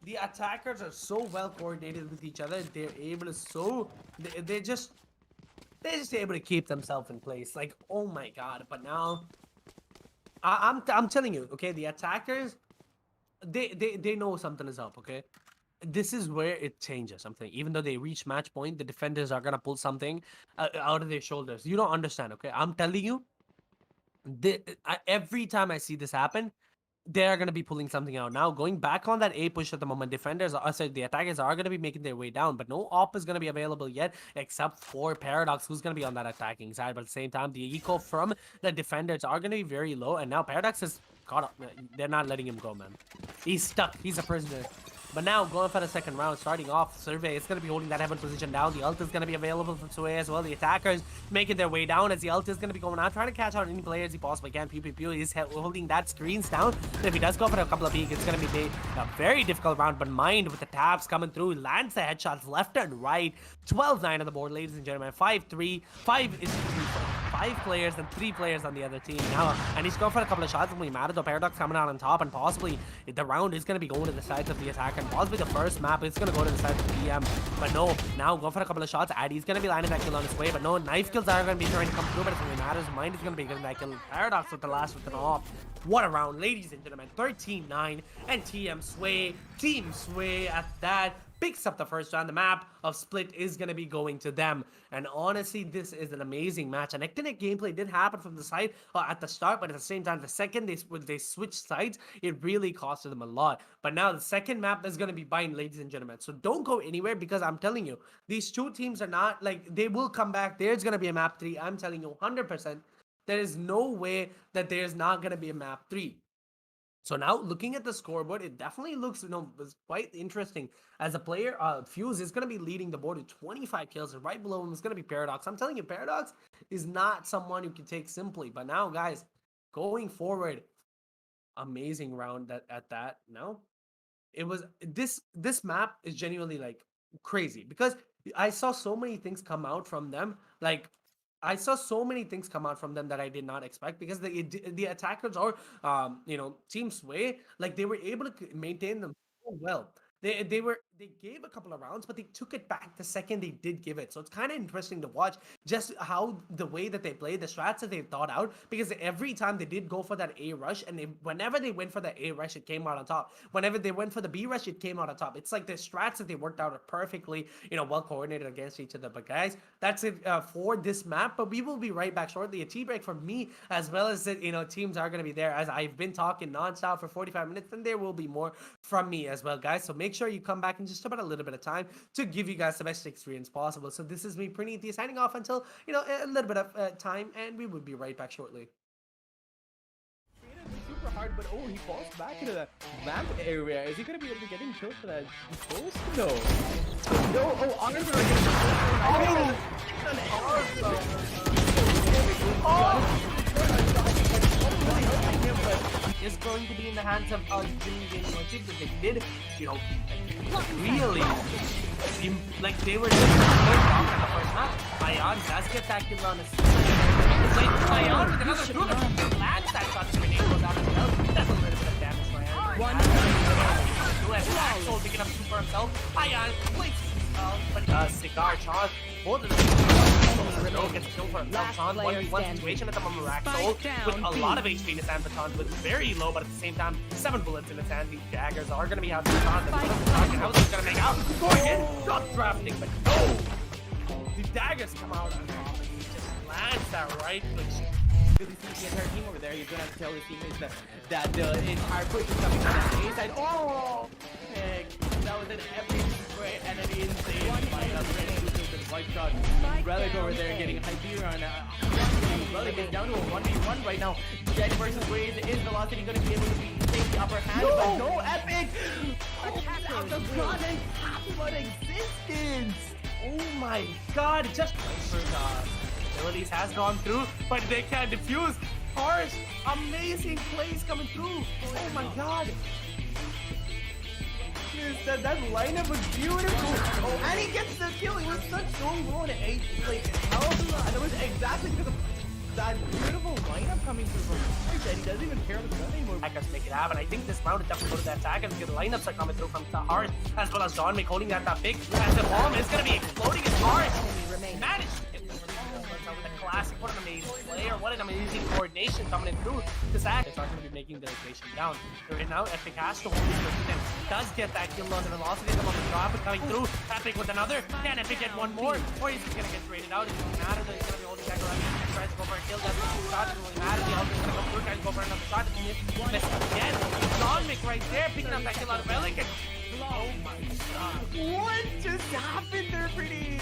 The attackers are so well coordinated with each other. They're able to they're just able to keep themselves in place. Like, oh my god! But now, I'm telling you, okay, the attackers, they know something is up. Okay, this is where it changes something. Even though they reach match point, the defenders are gonna pull something out of their shoulders. You don't understand. Okay, I'm telling you, every time I see this happen, they're going to be pulling something out. Now, going back on that A push at the moment, the attackers are going to be making their way down, but no op is going to be available yet, except for Paradox, who's going to be on that attacking side. But at the same time, the eco from the defenders are going to be very low, and now Paradox is caught up. They're not letting him go, man. He's stuck. He's a prisoner. But now, going for the second round, starting off, Survey is going to be holding that heaven position down. The ult is going to be available from Sway as well. The attackers making their way down as the ult is going to be going out, trying to catch out any players he possibly can. Pew Pew Pew is holding that screens down. If he does go for a couple of peek, it's going to be a very difficult round. But Mind with the taps coming through, lands the headshots left and right. 12-9 on the board, ladies and gentlemen. 5-3. 5 players and 3 players on the other team now, and he's going for a couple of shots. It really matter though. Paradox coming out on top, and possibly the round is going to be going to the sides of the attack, and possibly the first map is going to go to the side of the PM. But no, now going for a couple of shots. Addy's going to be lining that kill on his way, but no, knife kills are going to be trying to come through, but it really matters. Mind is going to be getting that kill. Paradox with the last with an off. What a round, ladies and gentlemen. 13-9, and Team Sway at that picks up the first round. The map of Split is going to be going to them. And honestly, this is an amazing match. And Actinic gameplay did happen from the side at the start, but at the same time, the second they switched sides, it really costed them a lot. But now the second map is going to be bind, ladies and gentlemen. So don't go anywhere, because I'm telling you, these two teams are not, like, they will come back. There's going to be a map 3. I'm telling you 100%. There is no way that there's not going to be a map 3. So now, looking at the scoreboard, it definitely looks, quite interesting. As a player, Fuse is going to be leading the board with 25 kills, and right below him is going to be Paradox. I'm telling you, Paradox is not someone you can take simply. But now, guys, going forward, amazing round at that. Now, it was this map is genuinely like crazy, because I saw so many things come out from them, I saw so many things come out from them that I did not expect, because the attackers or Team Sway, like, they were able to maintain them so well. They gave a couple of rounds, but they took it back the second they did give it. So it's kind of interesting to watch just how the way that they played, the strats that they thought out, because every time they did go for that A rush, and whenever they went for the A rush, it came out on top. Whenever they went for the B rush, it came out on top. It's like the strats that they worked out are perfectly, well coordinated against each other. But guys, that's it for this map. But we will be right back shortly. A tea break from me, as well as teams are going to be there, as I've been talking nonstop for 45 minutes, and there will be more from me as well, guys. So make sure you come back in just about a little bit of time to give you guys the best experience possible. So this is me, Praniti, signing off until a little bit of time, and we will be right back shortly. Super hard, but he falls back into the vamp area. Is he gonna be able to get him killed for that ghost? No. No. Honors are getting killed. hands of Jimmy Game because they did, you know, really, like they were just going off in the first half. Ayan does get that kill on his like Ayan with another group lands that shot to grenade goes out as well. That's a little bit of damage for Ayan. One Axel picking up two for himself. Ayan plays but Cigar Chon, both of them gets killed for himself. Chon 1v1 situation at the moment. Axel with a lot of HP in his hand, but Chon was very low, but at the same time 7 bullets in his hand. These daggers are going to be out to Chon. How is he going to make out? Going in, not drafting, but no! The daggers come out on top and he just lands that right click. Really see the entire team over there. He's gonna have to tell his teammates that the entire push is coming from the A side. Oh, heck. That was an epic spray and an insane fight up. White shot. Relic over there getting Hyperion. Relic is down to a 1v1 right now. Jet versus Waze. Is Velocity gonna be able to take the upper hand? No! But no, epic! Out the god and what existence! Oh my god, just abilities has gone through, but they can't defuse. Harsh, amazing plays coming through. Oh my god. That lineup was beautiful. Oh, and he gets the kill. He was such so low to 8 like health. And it was exactly because of that beautiful lineup coming through from Harsh that he doesn't even care on the gun anymore. Attackers make it happen. I think this round is definitely go to the attack because the lineups are coming through from Harsh as well as John Wick holding that big. And the bomb is going to be exploding as Harsh managed to hit with a classic. What an amazing player. What an amazing coordination coming in through. This act is not going to be making the equation down. Right now, Epic has to hold this. Does get that kill on the velocity of the drop coming through. Epic with another. Can Epic get one more? Or is he going to get traded out? It doesn't matter that he's going to be holding back around. He tries to go for a kill. Doesn't shot. It doesn't really matter. The other's going to come through. Tries to go for another shot. Miss again. John Wick right there picking up that kill out of Relic. Oh my god. What just happened there, pretty?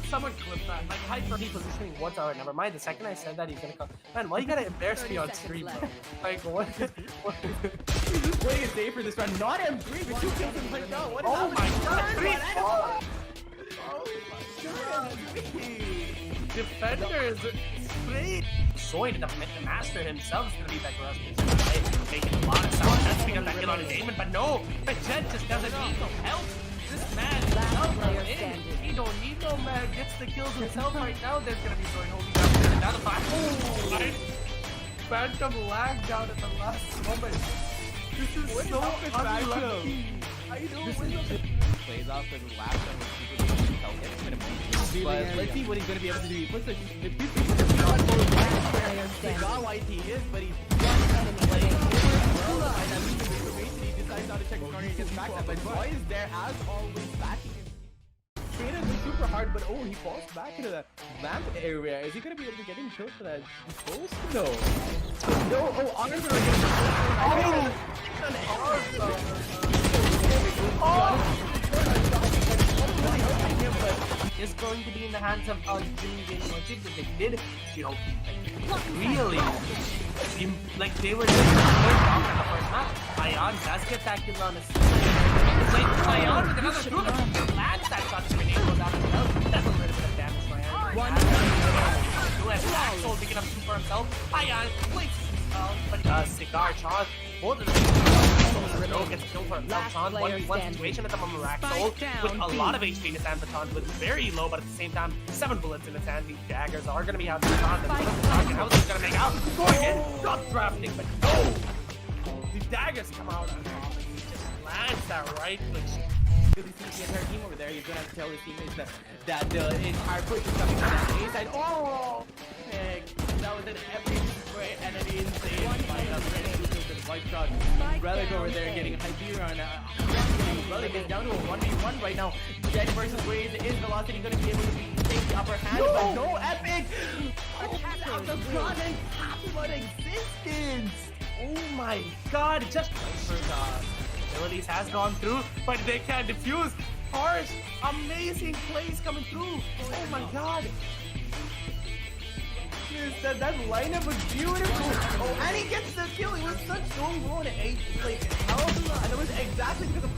Someone clipped that. Like, hyper repositioning. What's alright? Never mind. The second I said that, he's gonna come. Man, why you gotta embarrass me on stream, bro? Like, what? He's just playing it safe for this round. Not M3, but 2 kills in right now. What is Oh my god! 3, 4! Oh my god! Defenders straight. Soy, the master himself, is gonna be that gross. Making a lot of sound. That's because that kill on his aiming, but no! The Jet just doesn't need no help. This man is in. He don't need no man. Gets the kills himself right now. There's gonna be Soy holding down another 5. Oh, right? Phantom lag down at the last moment. This is so unlucky. I know. Plays off for the last time with people who tell him but let's see what he's gonna be able to do. He puts the not why he is, but he's he decides not to check the corner. He gets back that, but Boy is there as always backing him. Traded was super hard, but oh, he falls back into the vamp area. Is he gonna be able to get him killed for that ghost? No. No, oh, honors are against is going to be in the hands of Jimmy Game because they did, you know, really, like they were just going off in the first half. Ayan does get that kill on his like Ayan with another group lands that shot to grenade goes out as well. That's a little bit of damage for Ayan. Who has Axel picking up two for himself. Ayan plays but Cigar Chon, both of them gets killed for himself. Chon 1v1 situation at the moment. Axel with a lot of HP in his hand, but Chon was very low, but at the same time 7 bullets in his hand. These daggers are going to be out to Chon. How is he going to make out? Going in, not drafting, but no! The daggers come out on top and he just lands that right click. Really see the entire team over there. He's gonna have to tell his teammates that the entire push is coming from the A side. Oh, heck. That was an epic spray and an insane fight up. White shot. Relic over there getting Hyperion. Relic is down to a 1v1 right now. Jet versus Waze. Is Velocity gonna be able to take the upper hand? But no, epic! Out the god and what existence! Oh my god, just for abilities has gone through, but they can't defuse. Harsh, amazing plays coming through. Oh my god. That lineup was beautiful. Oh, and he gets the kill. He was such so low to 8 like health. And it was exactly because of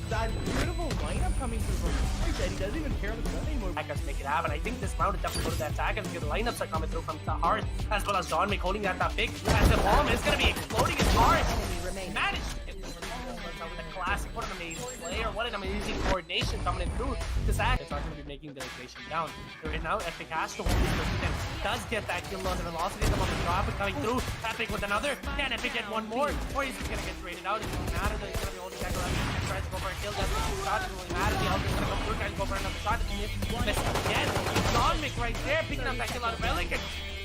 that beautiful lineup coming through from Harsh that he doesn't even care about the gun anymore. Attackers make it happen. I think this round is definitely go to the attackers because the lineups are coming through from Harsh as well as John Wick holding that big. And the bomb is going to be exploding as Harsh managed to classic. What an amazing player. What an amazing coordination coming in through. This act is not going to be making the rotation down. Right now, Epic has to hold this position. Does get that kill on the velocity of the drop coming through. Epic with another. Can Epic get one more? Or is he going to get traded out? It doesn't matter that he's going to be holding that ground. He tries to go for a kill. Doesn't shot. It doesn't matter. The Elder's going to come through. Tries to go for another shot. Missed again. Dominic right there picking up that kill out of Relic.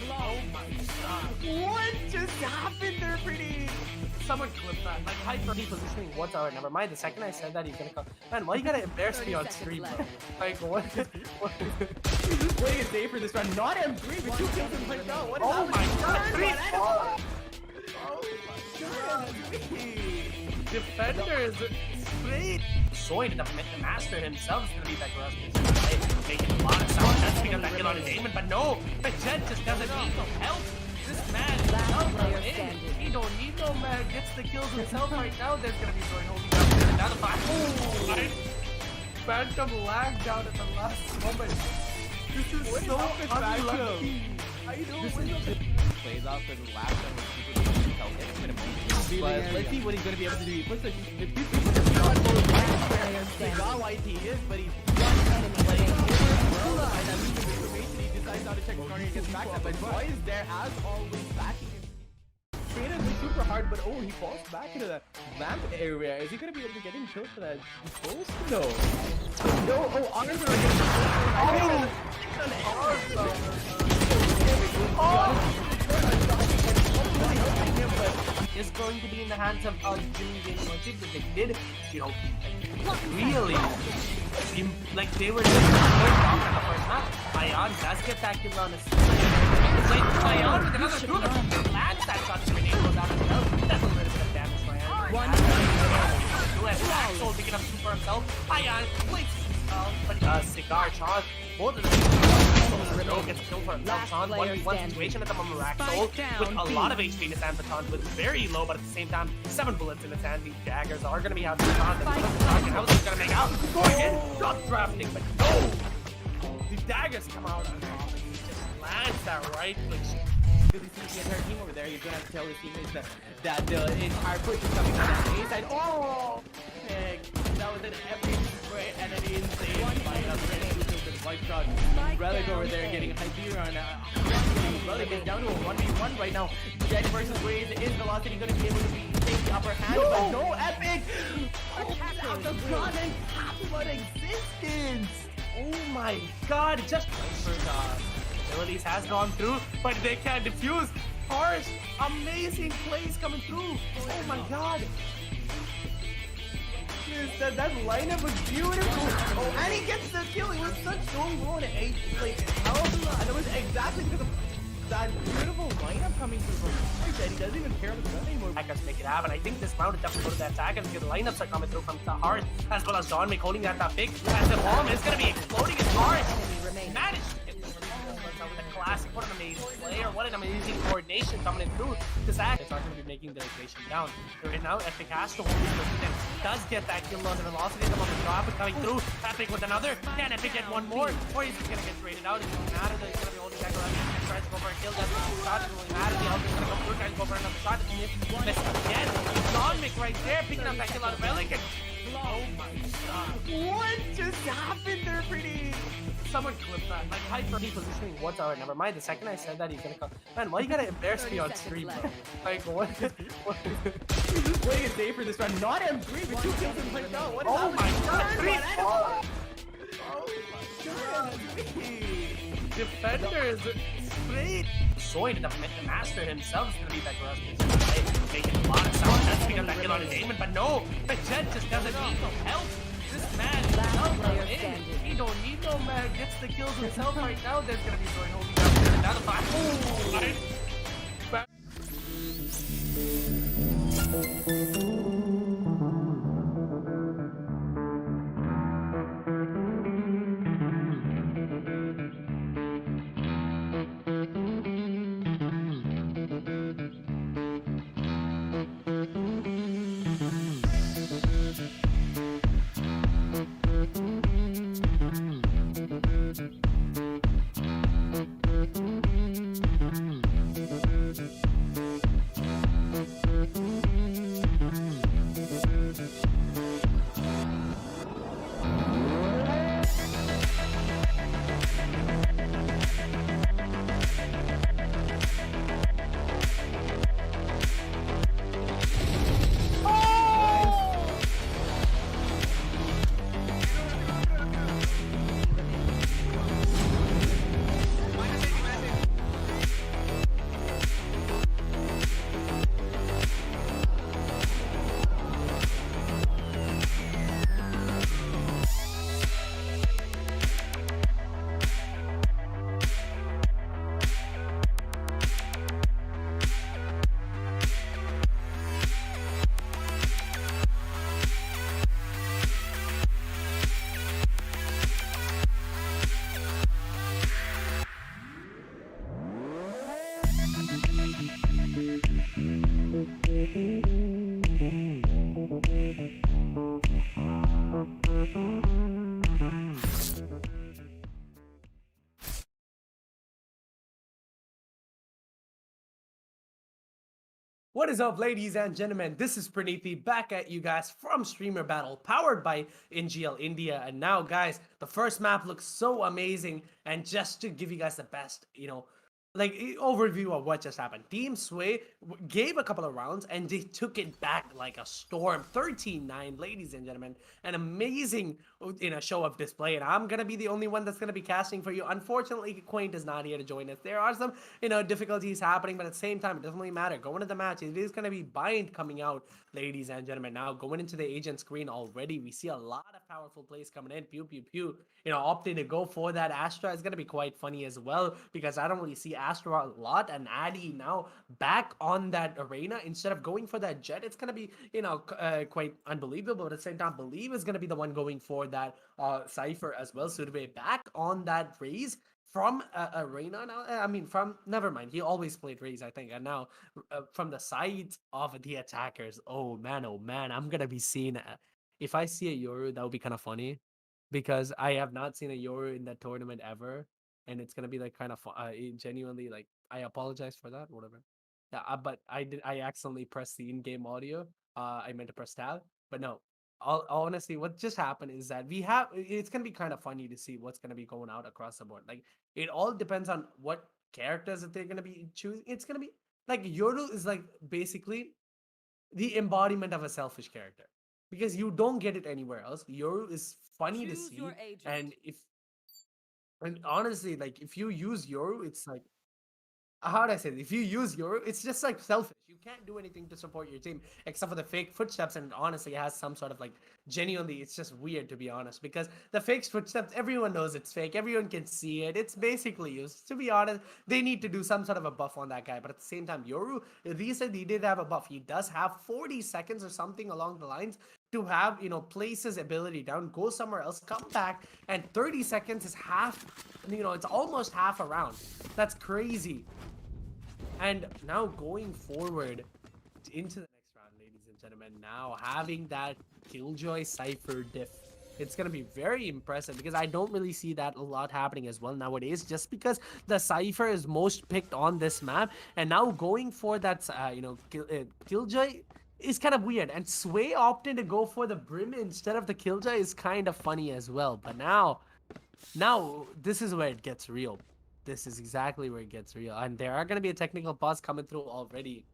Oh my god. What just happened there, pretty? Someone clip that. Like, hyper repositioning. What's our never mind. The second I said that, he's gonna come. Man, why you gotta embarrass me on stream, bro? Like, what? Waiting a day for this round. Not M3, but 2 kills in one round. What is Oh my god. 3 Oh my god. Defenders. Straight. Soy, the master himself, is gonna be that aggressive. Making a lot of sound. That's because that kill on his aiming, but no. The Jet just doesn't need no help. This man is in. He don't need no man. Gets the kills himself right now. There's gonna be Soy holding up another fight. Oh, right. Phantom lag down at the last moment. This is so unlucky. How you doing? Plays off for the last time with people being held in. It's gonna be. But let's see what he's gonna be able to do. He puts the got why he is, but he's playing and I'm using information. He decides not to check the corner and gets back up. But Boy is there as always backing him. Training is super hard, but oh, he falls back into the lamp area. Is he gonna be able to get him killed for that ghost? No. No, oh, honors are against Is going to be in the hands of Jimmy Game Logic that they did, you know, really, like they were just off in the first half. Ion does get that kill on his Ion with another good lands that shot. The grenade goes out as well. That's a little bit of damage for Ion. Axel picking up super himself. Ion plays but Cigar charge. Both of them gets killed for himself. 1v1 situation at the moment. Axel with a lot of HP in his hand. Baton with very low, but at the same time, 7 bullets in his hand. These daggers are going to be out. How is he going to make out? Going in, not drafting, but no! The daggers come out on top, and he just lands that right click. Really see the entire team over there. He's gonna have to tell his teammates that the entire push is coming from that A side. Oh, heck. That was an epic spray and an insane fight up ready to the white shot. Relic over there getting Hyperion. Relic is down to a 1v1 right now. Jet versus Waze. Is Velocity gonna be able to take the upper hand? No, but no, Epic! Out the gun and what existence! Oh my god, it just abilities has gone through, but they can't defuse. Harsh, amazing plays coming through. Oh my god. That lineup was beautiful. Oh, and he gets the kill. He was such so low to 8. Like, and it was exactly because of that beautiful lineup coming through from that he doesn't even care about the gun anymore. Hackers make it happen. I think this round is definitely go to the attack, and the lineups are coming through from Harsh, as well as John Wick holding that pick. As the bomb is going to be exploding in Harsh. Managed to get with a classic. What an amazing player. What an amazing coordination coming in through. This act is not going to be making the rotation down. Right now, Epic has to hold this position. Does get that kill on the velocity of the drop coming through. Epic with another. Can Epic get one more? Or is he going to get traded out? It doesn't matter that he's going to be holding that ground. He tries to go for a kill. Doesn't shot. It doesn't matter. The Elder's going to come through. Tries to go for another shot. Missed again. Dominic right there picking up that kill out of Relic. Oh my god. What just happened there, pretty? Someone clip that. Like, hyper repositioning. What's our never mind. The second I said that, he's gonna come. Man, why you gotta embarrass me on stream, bro? Like, what? Waiting a day for this round. Not M3, but 2 kills in one round. What is oh my god. 3 Oh my god. Defenders. Straight. Soy, the master himself, is gonna be that aggressive. Making a lot of sound. That's because that kill on his aiming, but no. The Jet just doesn't need no help. This man is in. He don't need no man. Gets the kills himself right now. There's gonna be Soy holding up another fight. Oh, right. What is up, ladies and gentlemen? This is Praneethi back at you guys from Streamer Battle, powered by NGL India. And now, guys, the first map looks so amazing. And just to give you guys the best, overview of what just happened. Team Sway gave a couple of rounds and they took it back like a storm. 13-9, ladies and gentlemen. An amazing, show of display. And I'm going to be the only one that's going to be casting for you. Unfortunately, Quaint is not here to join us. There are some, difficulties happening, but at the same time, it doesn't really matter. Going into the match, it is going to be Bind coming out, ladies and gentlemen. Now, going into the agent screen already, we see a lot of powerful plays coming in. Pew, pew, pew. Opting to go for that Astra is going to be quite funny as well, because I don't really see Astra a lot, and Addy now back on that arena instead of going for that jet. It's going to be, quite unbelievable, but at the same time, Believe is going to be the one going for that Cypher as well. So to be back on that raise from arena now, never mind, he always played raise, I think, and now from the side of the attackers, oh man, I'm going to be seeing, if I see a Yoru, that would be kind of funny, because I have not seen a Yoru in that tournament ever, and it's gonna be like kind of genuinely, like, I apologize for that, whatever. Yeah, but I accidentally pressed the in-game audio. I meant to press tab, but no. Honestly, what just happened is that it's gonna be kind of funny to see what's gonna be going out across the board. Like, it all depends on what characters that they're gonna be choosing. It's gonna be like Yoru is like basically the embodiment of a selfish character, because you don't get it anywhere else. Yoru is funny to Choose see, your agent. and honestly, like, if you use Yoru, it's like, how would I say it? If you use Yoru, it's just like selfish. You can't do anything to support your team except for the fake footsteps, and honestly, it has some sort of, like, genuinely, it's just weird, to be honest, because the fake footsteps, everyone knows it's fake. Everyone can see it. It's basically used. To be honest, they need to do some sort of a buff on that guy. But at the same time, Yoru, he did have a buff. He does have 40 seconds or something along the lines to have, place his ability down, go somewhere else, come back, and 30 seconds is half, it's almost half a round. That's crazy. And now going forward into the next round, ladies and gentlemen, now having that Killjoy Cypher diff, it's going to be very impressive, because I don't really see that a lot happening as well nowadays, just because the Cypher is most picked on this map. And now going for that, Killjoy is kind of weird. And Sway opting to go for the Brim instead of the Killjoy is kind of funny as well. But now this is where it gets real. This is exactly where it gets real. And there are going to be a technical pause coming through already.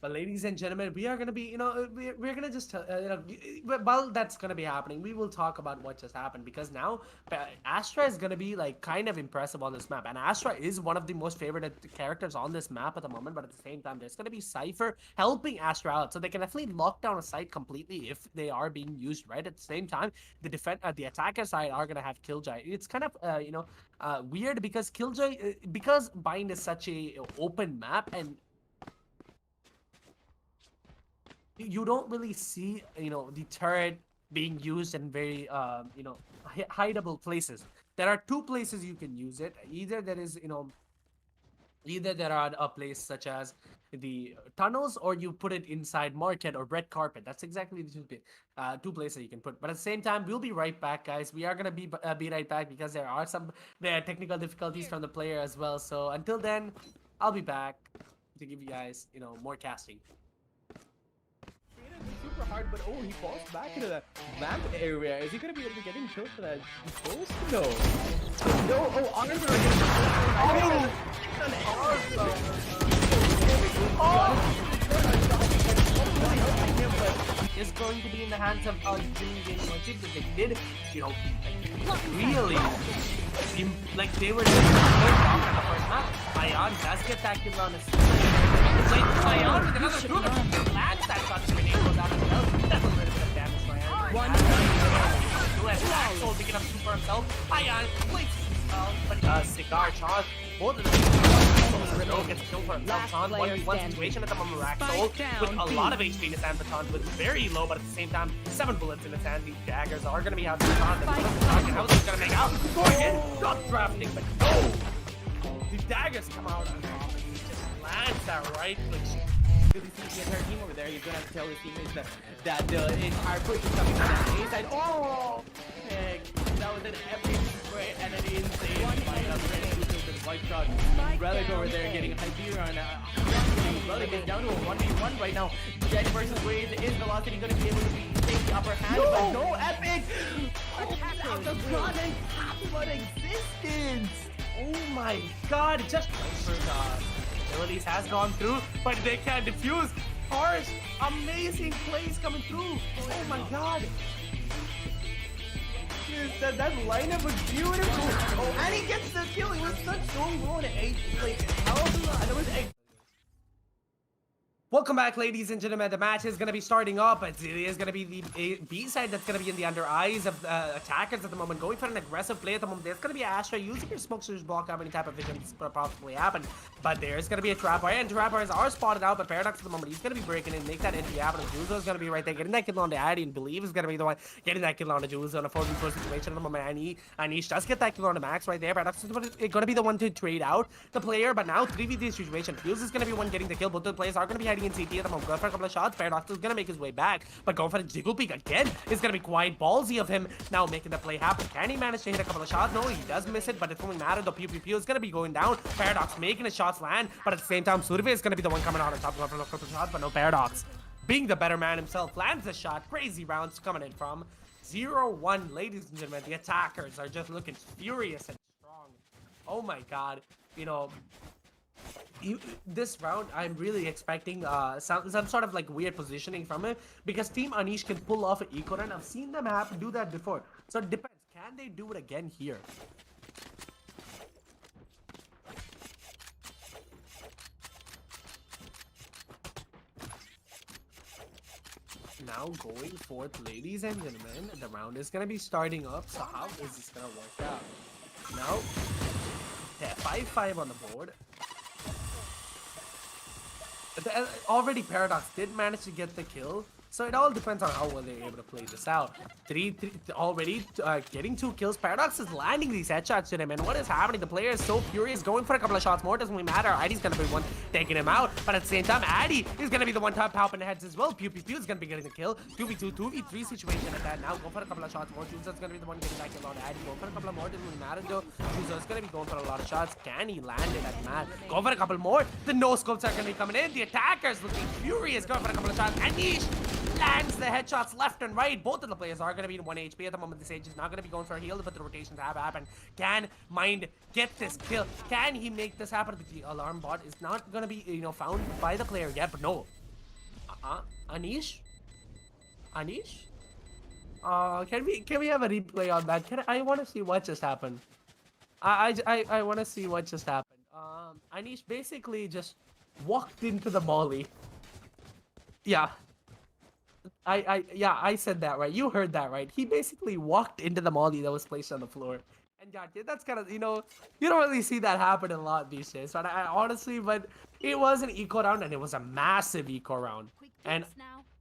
But ladies and gentlemen, we are going to be, we're going to just, while that's going to be happening, we will talk about what just happened, because now Astra is going to be, like, kind of impressive on this map. And Astra is one of the most favorite characters on this map at the moment, but at the same time, there's going to be Cypher helping Astra out. So they can definitely lock down a site completely if they are being used right. At the same time, the attacker side are going to have Killjoy. It's kind of, weird, because Killjoy, because Bind is such a open map, and you don't really see, the turret being used in very, hideable places. There are two places you can use it. Either there is, either there are a place such as the tunnels, or you put it inside market or red carpet. That's exactly the two places you can put. But at the same time, we'll be right back, guys. We are gonna be right back, because there are some technical difficulties from the player as well. So until then, I'll be back to give you guys, more casting. Super hard, but he falls back into that vamp area. Is he gonna be able to get him killed for that post? No. Honors are Is going to be in the hands of Jimmy Game Logic, because they did, really, like, they were just wrong in the first map. Ion does get that kill on his. It's like Ion with another two lands that shot, grenade goes out as well. That's a little bit of damage for Ion. Who has Axel picking up two for himself. Ion plays himself, but Cigar charge. Both of them. Renault gets killed for himself. Ton 1v1 situation at the moment. Raxol with a lot of HP in his hand, but Ton with very low, but at the same time, 7 bullets in his hand. These daggers are going to be out of Ton. How is he going to make out? Morgan not drafting, but no! The daggers come out on top, and he just lands that right click. Good to see the entire team over there. He's gonna have to tell his teammates that the entire push is coming from that A side. pick. That was an epic spray and an insane lineup. Ready to do the white shot. Relic over there getting Hyperion. Relic is down to a 1v1 right now. Jet versus Wade. Is Velocity going to be able to take the upper hand? But no, epic! Out the front and what existence! Oh my god, just for the abilities has gone through, but they can't defuse. Harsh, amazing plays coming through. Oh my god. That lineup was beautiful. Oh, and he gets the kill. It was such so low to 8. Like, and it was Welcome back, ladies and gentlemen. The match is going to be starting up. It is going to be the B side that's going to be in the under eyes of attackers at the moment, going for an aggressive play at the moment. There's going to be Astra using your smoke to block out any type of vision could possibly happen. But there's going to be a trapper, and trappers are spotted out. But Paradox at the moment, he's going to be breaking in, make that entry happen. And Juzo is going to be right there, getting that kill on the Addy, and Believe is going to be the one getting that kill on the Juzo in a 4v4 situation at the moment. And Anish does get that kill on the Max right there. Paradox is going to be the one to trade out the player. But now 3v3 situation, Fuse is going to be one getting the kill. Both the players are going to be hiding in CT at the moment. Go for a couple of shots. Paradox is going to make his way back, but going for a jiggle peek again is going to be quite ballsy of him. Now making the play happen. Can he manage to hit a couple of shots? No, he does miss it, but it won't matter. The Pew Pew Pew is going to be going down. Paradox making his shots land, but at the same time, Survey is going to be the one coming out on top of a couple of shots, but no, Paradox, being the better man himself, lands the shot. Crazy rounds coming in from 0-1. Ladies and gentlemen, the attackers are just looking furious and strong. Oh my god. You know, this round, I'm really expecting some sort of like weird positioning from it, because Team Anish can pull off an eco run. I've seen them do that before, so it depends. Can they do it again here? Now going forth, ladies and gentlemen, the round is gonna be starting up. So how is this gonna work out? Now, 5-5 on the board. Already Paradox did manage to get the kill, so it all depends on how well they're able to play this out. Already getting 2 kills. Paradox is landing these headshots to him, and what is happening? The player is so furious, going for a couple of shots more. Doesn't really matter. Addy's gonna be one taking him out, but at the same time, Addy is gonna be the one popping the heads as well. Pew Pew Pew is gonna be getting the kill. 2v2, 2v3 situation at that. Now go for a couple of shots more. Juzo's gonna be the one getting that kill on Addy. Go for a couple of more. Doesn't really matter though. Juzo's gonna be going for a lot of shots. Can he land it at Matt? Go for a couple more. The no scopes are gonna be coming in. The attackers looking furious, going for a couple of shots. Anish lands the headshots left and right. Both of the players are going to be in 1 HP at the moment. The Sage is not going to be going for a heal, but the rotations have happened. Can Mind get this kill? Can he make this happen? But the alarm bot is not going to be, you know, found by the player yet. But no, Anish, can we have a replay on that? I want to see what just happened. I want to see what just happened. Anish basically just walked into the molly. Yeah. I said that right. You heard that right. He basically walked into the molly that was placed on the floor. And yeah, that's kind of, you know, you don't really see that happen a lot these days. But I honestly, but it was an eco round, and it was a massive eco round. And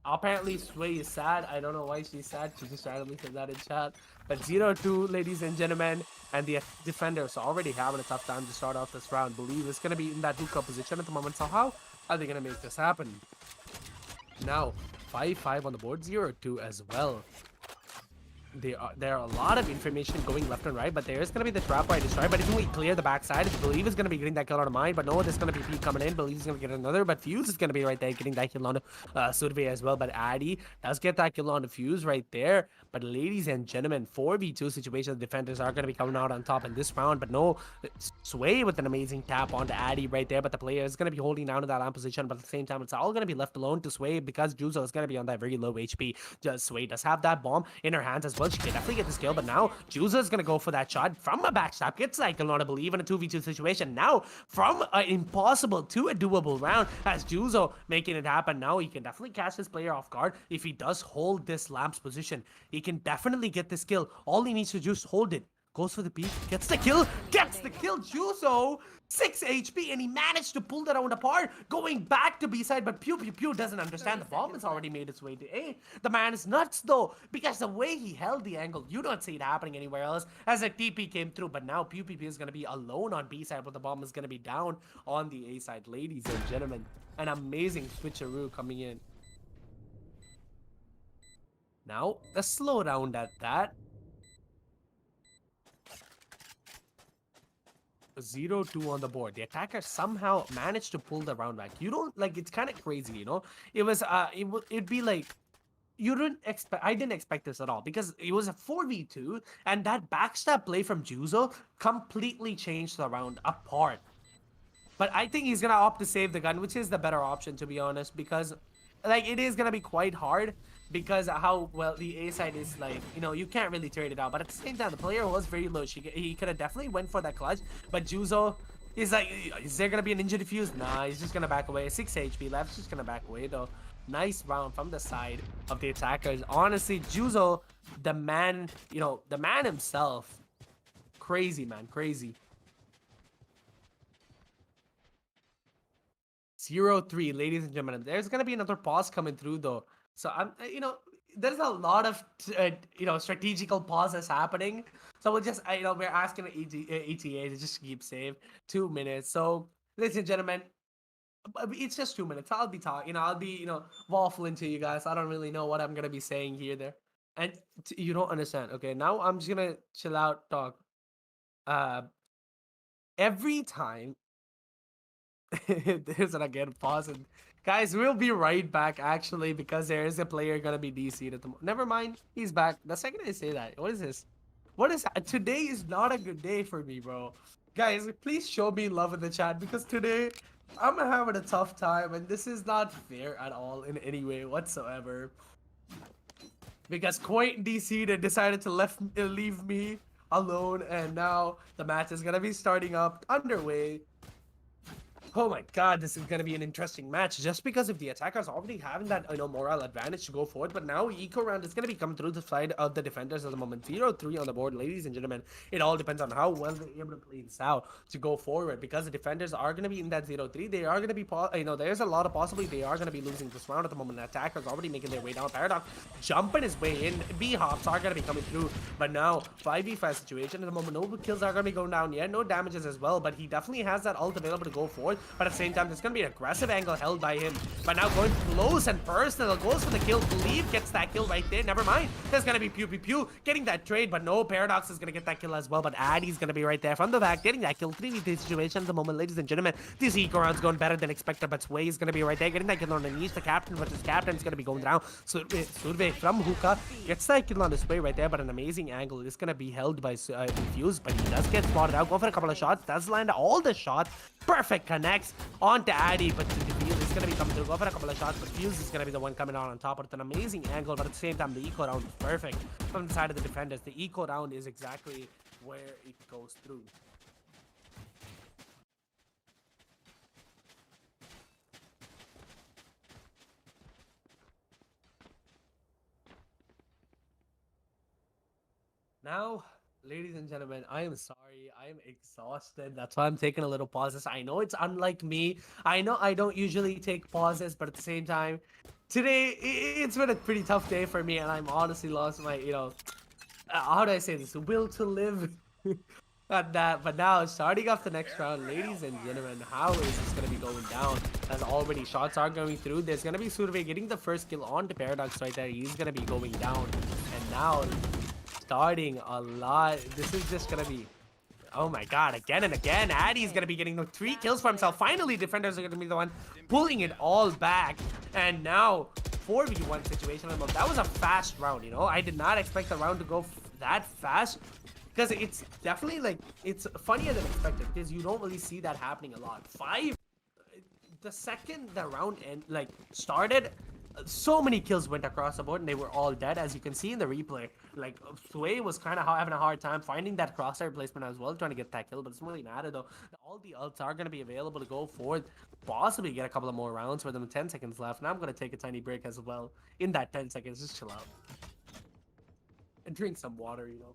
apparently Sway is sad. I don't know why she's sad. She just randomly said that in chat. But 0-2, ladies and gentlemen, and the defenders are already having a tough time to start off this round. Believe it's going to be in that hookah position at the moment. So how are they going to make this happen? Now, 5-5 on the board, 0-2 as well. There are a lot of information going left and right, but there is going to be the trap right destroy, but it's only clear the backside. Believe is going to be getting that kill on Mine, but no, there's going to be P coming in. Believe is going to get another, but Fuse is going to be right there getting that kill on Survey as well. But Addy does get that kill on the Fuse right there. But ladies and gentlemen, 4v2 situation, the defenders are going to be coming out on top in this round, but no, Sway with an amazing tap onto Addy right there, but the player is going to be holding down to that lamp position, but at the same time, it's all going to be left alone to Sway because Juzo is going to be on that very low HP. Just Sway does have that bomb in her hands as well. She can definitely get this kill, but now Juzo is going to go for that shot from a backstab. Gets like a lot of believe in a 2v2 situation. Now, from an impossible to a doable round, as Juzo making it happen. Now, he can definitely catch this player off guard if he does hold this lamp's position. He can definitely get this kill. All he needs to do is hold it. Goes for the peek, gets the kill, Juzo! 6 HP, and he managed to pull that round apart, going back to B side, but Pew Pew Pew doesn't understand. The bomb has already made its way to A. The man is nuts though, because the way he held the angle, you don't see it happening anywhere else, as a TP came through, but now Pew Pew Pew is going to be alone on B side, but the bomb is going to be down on the A side. Ladies and gentlemen, an amazing switcheroo coming in. Now, a slow round at that. 0-2 on the board. The attacker somehow managed to pull the round back. You don't like it's kind of crazy, you know? It was it'd be like you didn't expect I didn't expect this at all because it was a 4v2 and that backstab play from Juzo completely changed the round apart. But I think he's gonna opt to save the gun, which is the better option to be honest, because like it is gonna be quite hard because how well the A side is like, you know, you can't really trade it out. But at the same time, the player was very low. He could have definitely went for that clutch, but Juzo is like, is there gonna be an injury defuse? Nah, he's just gonna back away. 6 HP left, just gonna back away though. Nice round from the side of the attackers. Honestly, Juzo, the man, you know, the man himself, crazy man, crazy. 0-3, ladies and gentlemen. There's gonna be another pause coming through though. So I'm, you know, there's a lot of, you know, strategical pauses happening. So we'll just, you know, we're asking the ETA to just keep safe. 2 minutes. So, ladies and gentlemen, it's just 2 minutes. I'll be talking, you know, I'll be, you know, waffling to you guys. I don't really know what I'm gonna be saying here, there, and you don't understand. Okay, now I'm just gonna chill out, talk. Uh, every time there's an again pause and guys, we'll be right back actually because there is a player gonna be DC'd at the never mind, he's back. The second I say that, what is this? What is today is not a good day for me, bro. Guys, please show me love in the chat because today I'm having a tough time and this is not fair at all in any way whatsoever. Because Quaint DC'd and decided to leave me alone, and now the match is gonna be starting up underway. Oh my god, this is going to be an interesting match just because if the attackers already having that, you know, moral advantage to go forward, but now eco round is going to be coming through the side of the defenders at the moment. 0-3 on the board, ladies and gentlemen. It all depends on how well they're able to play this out to go forward because the defenders are going to be in that 0-3. They are going to be, you know, there's a lot of possibility they are going to be losing this round at the moment. The attackers already making their way down. Paradox jumping his way in. B-hops are going to be coming through, but now 5v5 situation at the moment. No kills are going to be going down yet. No damages as well, but he definitely has that ult available to go forward. But at the same time, there's going to be an aggressive angle held by him. But now going close and personal. Goes for the kill. Believe gets that kill right there. Never mind. There's going to be Pew Pew Pew getting that trade. But no, Paradox is going to get that kill as well. But Addy's going to be right there from the back getting that kill. 3v3 situation at the moment, ladies and gentlemen. This eco round's going better than expected. But Sway is going to be right there getting that kill on Anish. The captain versus captain is going to be going down. Survey from Hookah gets that kill on the Sway right there. But an amazing angle is going to be held by Fuse. But he does get spotted out. Go for a couple of shots. Does land all the shots. Perfect connects onto Addy, but the Fuse is going to be coming through. Go for a couple of shots, but Fuse is going to be the one coming out on top with an amazing angle, but at the same time, the eco round is perfect from the side of the defenders. The eco round is exactly where it goes through. Now, ladies and gentlemen, I am sorry. I am exhausted. That's why I'm taking a little pauses. I know it's unlike me. I know I don't usually take pauses, but at the same time, today it's been a pretty tough day for me, and I'm honestly lost my, you know, how do I say this? Will to live. At that, but now starting off the next round, ladies and gentlemen, how is this gonna be going down? As already shots are going through, there's gonna be Survey getting the first kill on the Paradox right there. He's gonna be going down, and now starting a lot. This is just gonna be, oh my god, again and again. Addy's gonna be getting the 3 kills for himself. Finally, defenders are gonna be the one pulling it all back, and now 4v1 situation. That was a fast round, you know. I did not expect the round to go that fast. Because it's definitely like, it's funnier than expected because you don't really see that happening a lot. The second the round started, so many kills went across the board and they were all dead. As you can see in the replay, like Sway was kind of having a hard time finding that crosshair placement as well, trying to get that kill, but it doesn't really matter though. All the ults are going to be available to go forward, possibly get a couple of more rounds with them. 10 seconds left, and I'm going to take a tiny break as well. In that 10 seconds, just chill out and drink some water, you know.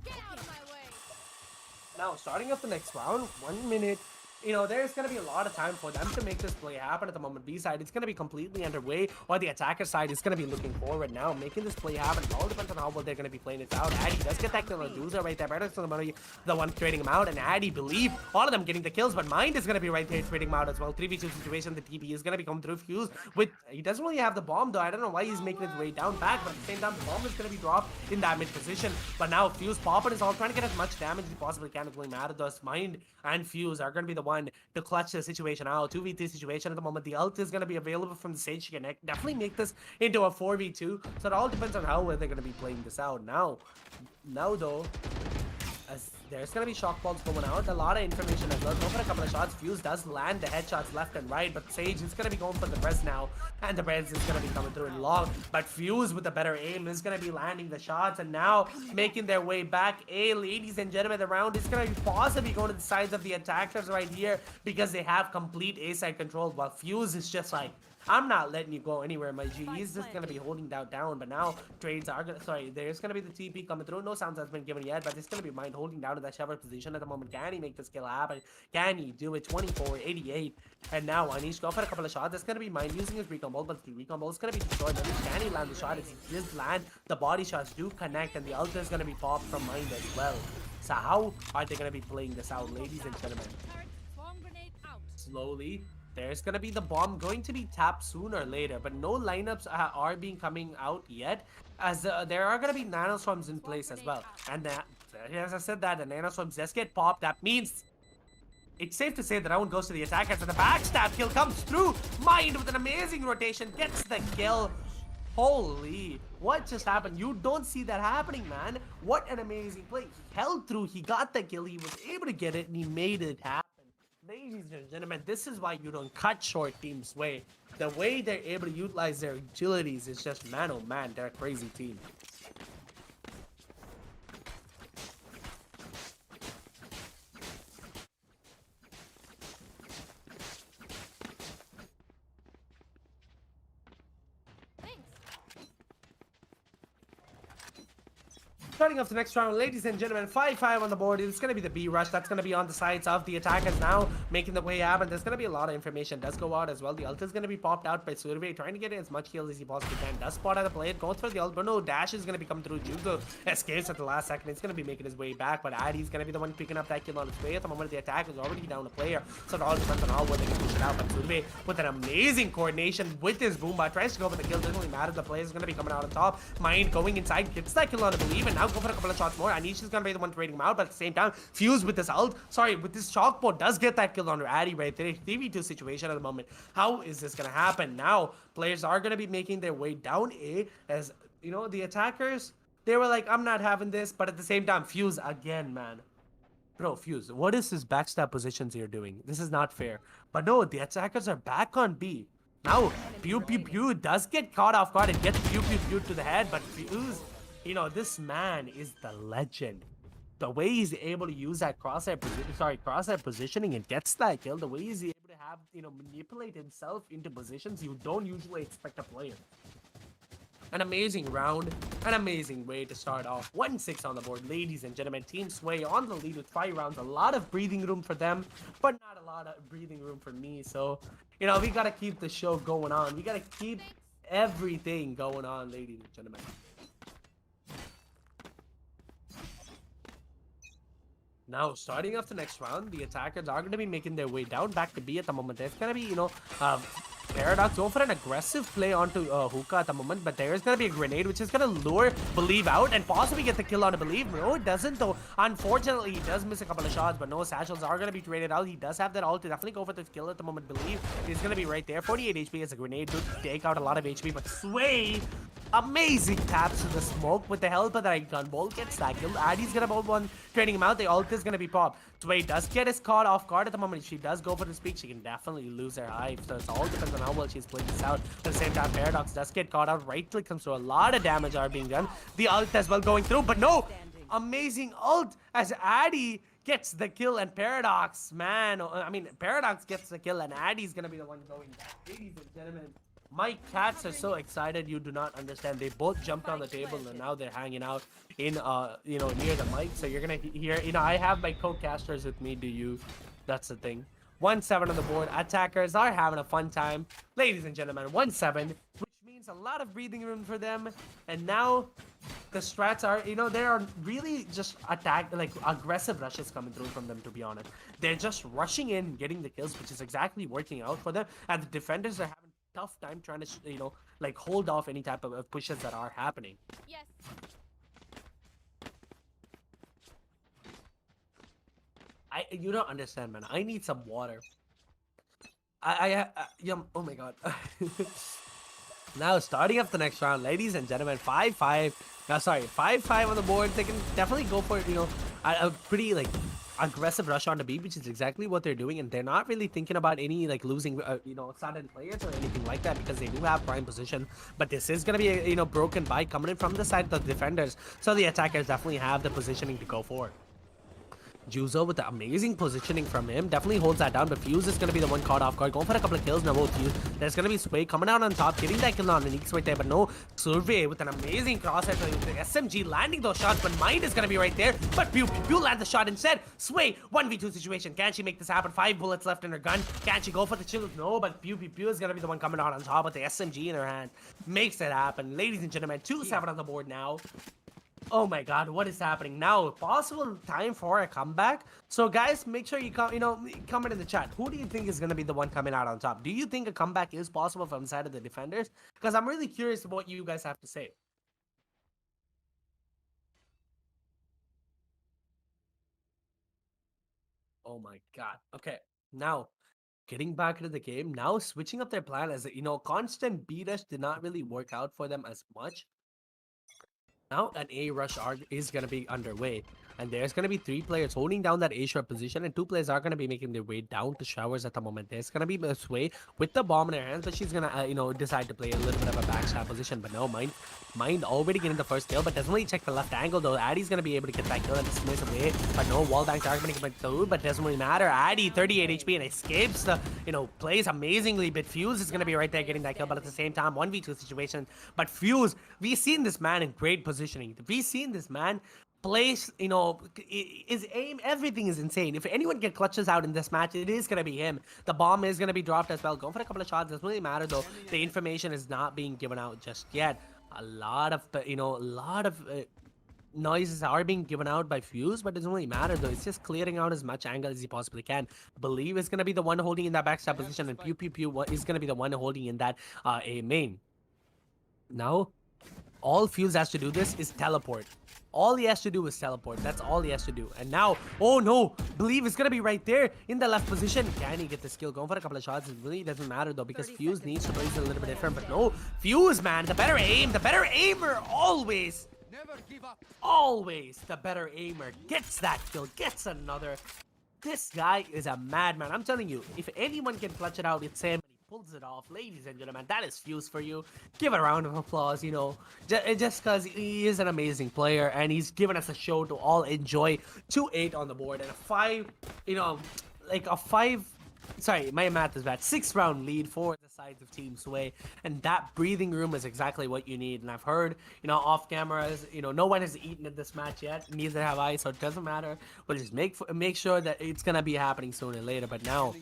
Get out of my way! Now, starting off the next round, 1 minute, there's going to be a lot of time for them to make this play happen at the moment. B side, it's going to be completely underway, while the attacker side is going to be looking forward now, making this play happen. It all depends on how well they're going to be playing it out. Addy does get that kill on Doozer right there. Paradox is going to be the one trading him out, and Addy believe all of them getting the kills, but Mind is going to be right there trading him out as well. 3v2 situation, the TP is going to be coming through. Fuse with, he doesn't really have the bomb though. I don't know why he's making his way down back, but at the same time, the bomb is going to be dropped in that mid position. But now Fuse popping is all trying to get as much damage as he possibly can. It really matter. Thus, Mind and Fuse are going to be the one to clutch the situation out. 2v3 situation at the moment. The ult is going to be available from the Sage to connect. Definitely make this into a 4v2. So it all depends on how well they're going to be playing this out. Now though, as there's going to be shock balls going out. A lot of information as well. Go for a couple of shots. Fuse does land the headshots left and right, but Sage is going to be going for the res now, and the res is going to be coming through in long. But Fuse with a better aim is going to be landing the shots, and now making their way back. Ladies and gentlemen, the round is going to be possibly going to the sides of the attackers right here because they have complete A side control, while Fuse is just like, I'm not letting you go anywhere, my G. He's just going to be holding that down. But now trades are going to... Sorry, there's going to be the TP coming through. No sounds has been given yet, but it's going to be Mind holding down to that shower position at the moment. Can he make this kill happen? Can he do it? 24, 88. And now Anish go for a couple of shots. That's going to be Mind using his recon ball, but the recon ball is going to be destroyed. Can he land the shot? It's just land. The body shots do connect, and the ult is going to be popped from Mind as well. So how are they going to be playing this out, ladies and gentlemen? Slowly. There's going to be the bomb going to be tapped sooner or later, but no lineups are being coming out yet, as there are going to be nanoswarms in place as well. And as I said that, the nanoswarms just get popped. That means it's safe to say the round goes to the attackers, and the backstab kill comes through. Mind with an amazing rotation gets the kill. Holy, what just happened? You don't see that happening, man. What an amazing play. He held through, he got the kill, he was able to get it, and he made it happen. Ladies and gentlemen, this is why you don't cut short Team Sway. The way they're able to utilize their agilities is just, man, oh man, they're a crazy team. Starting off the next round, ladies and gentlemen, 5-5 on the board. It's going to be the B rush. That's going to be on the sides of the attackers now, making the way happen. There's going to be a lot of information. Does go out as well. The ult is going to be popped out by Survey, trying to get as much kills as he possibly can. Does spot out the play. Goes for the ult, but no, Dash is going to be coming through. Juzo escapes at the last second. It's going to be making his way back, but Addy's going to be the one picking up that kill on his way. At the moment, the attack is already down a player, so it all depends on how well they can push it out. But Survey, with an amazing coordination with his Boombot, tries to go for the kill. Doesn't really matter. The player is going to be coming out on top. Mind going inside, gets that kill on a Believe, and now go for a couple of shots more. Anish is going to be the one trading him out, but at the same time, Fuse with this ult, with this chalkboard does get that kill on Addy right there. 3v2 situation at the moment. How is this going to happen? Now, players are going to be making their way down A, as, the attackers, they were like, I'm not having this, but at the same time, Fuse again, man. Bro, Fuse, what is this backstab positions you're doing? This is not fair. But no, the attackers are back on B. Now, Pew Pew Pew does get caught off guard and gets Pew Pew Pew to the head, but Fuse... this man is the legend. The way he's able to use that crosshair positioning and gets that kill, the way he's able to have, manipulate himself into positions you don't usually expect a player. An amazing round, an amazing way to start off. 1-6 on the board, ladies and gentlemen. Team Sway on the lead with 5 rounds. A lot of breathing room for them, but not a lot of breathing room for me. So, we gotta keep the show going on. We gotta keep everything going on, ladies and gentlemen. Now, starting off the next round, the attackers are going to be making their way down back to B at the moment. There's going to be, Paradox go for an aggressive play onto Hookah at the moment, but there's going to be a grenade which is going to lure Believe out and possibly get the kill on a Believe. No, it doesn't though. Unfortunately, he does miss a couple of shots, but no, Satchels are going to be traded out. He does have that ult to definitely go for the kill at the moment. Believe is going to be right there. 48 HP as a grenade to take out a lot of HP, but Sway, amazing taps to the smoke with the help of that gun ball, gets that kill. Addy's going to bolt one, trading him out. The ult is going to be popped. Sway does get his caught off guard at the moment. If she does go for the speak, she can definitely lose her hive. So it's all depends on how well she's playing this out. At the same time, Paradox does get caught out. Right click comes through. A lot of damage are being done. The ult as well going through, but no! Amazing ult as Addy gets the kill, and Paradox, man. Paradox gets the kill, and Addy's gonna be the one going down. Ladies and gentlemen, my cats are so excited you do not understand. They both jumped on the table and now they're hanging out in near the mic. So you're gonna hear, I have my co-casters with me. Do you? That's the thing. 1-7 on the board. Attackers are having a fun time. Ladies and gentlemen, 1-7, which means a lot of breathing room for them. And now the strats are, there are really just aggressive rushes coming through from them, to be honest. They're just rushing in, getting the kills, which is exactly working out for them. And the defenders are having a tough time trying to, hold off any type of pushes that are happening. Yes. You don't understand, man. I need some water. Oh my god. Now, starting up the next round, ladies and gentlemen, 5-5. No, sorry, 5-5 on the board. They can definitely go for, a pretty, aggressive rush on the B, which is exactly what they're doing. And they're not really thinking about any, losing, sudden players or anything like that, because they do have prime position. But this is going to be a, broken by coming in from the side of the defenders. So the attackers definitely have the positioning to go for. Juzo with the amazing positioning from him definitely holds that down, but Fuse is going to be the one caught off guard, going for a couple of kills now. Fuse, there's going to be Sway coming out on top, getting that kill on the Neeks right there, but no, Survey with an amazing crosshair with the SMG landing those shots, but Mind is going to be right there, but Pew land the shot instead. Sway, 1v2 situation, can she make this happen? 5 bullets left in her gun, can she go for the chill? No, but Pew is going to be the one coming out on top with the SMG in her hand, makes it happen. Ladies and gentlemen, 2-7 on the board now. Oh my god, what is happening now? Possible time for a comeback. So guys, make sure you comment in the chat. Who do you think is going to be the one coming out on top? Do you think a comeback is possible from the side of the defenders? Because I'm really curious what you guys have to say. Oh my god. Okay, now getting back into the game. Now switching up their plan, as constant B rush did not really work out for them as much. Now an A rush is going to be underway, and there's going to be 3 players holding down that A short position, and 2 players are going to be making their way down to showers at the moment. There's going to be Sway with the bomb in her hands, but she's going to decide to play a little bit of a backstab position. But no, Mind already getting the first kill, but doesn't really check the left angle though. Addy's going to be able to get that kill and dismiss away, but no, wall banks are going to get through, but doesn't really matter. Addy 38 HP and escapes the, plays amazingly, but Fuse is going to be right there getting that kill, but at the same time 1v2 situation. But Fuse, we've seen this man in great positioning. We've seen this man place, his aim, everything is insane. If anyone get clutches out in this match, it is going to be him. The bomb is going to be dropped as well. Going for a couple of shots, doesn't really matter though. The information is not being given out just yet. A lot of noises are being given out by Fuse, but it doesn't really matter though. It's just clearing out as much angle as he possibly can. Believe is going to be the one holding in that backstab position, and Pew is going to be the one holding in that A main. Now, all Fuse has to do this is teleport. All he has to do is teleport. That's all he has to do. And now, oh no, Believe is going to be right there in the left position. Can he get the skill? Going for a couple of shots. It really doesn't matter though, because Fuse needs to play a little bit different. But no, Fuse, man, the better aim, the better aimer, always. Never give up. Always the better aimer gets that kill, gets another. This guy is a madman. I'm telling you, if anyone can clutch it out, it's him. Pulls it off. Ladies and gentlemen, that is Fuse for you. Give a round of applause, just because he is an amazing player and he's given us a show to all enjoy. 2-8 on the board and a 6-round lead for the sides of Team Sway, and that breathing room is exactly what you need. And I've heard, off cameras, no one has eaten at this match yet, neither have I, so it doesn't matter. We'll just make sure that it's gonna be happening sooner or later. But now,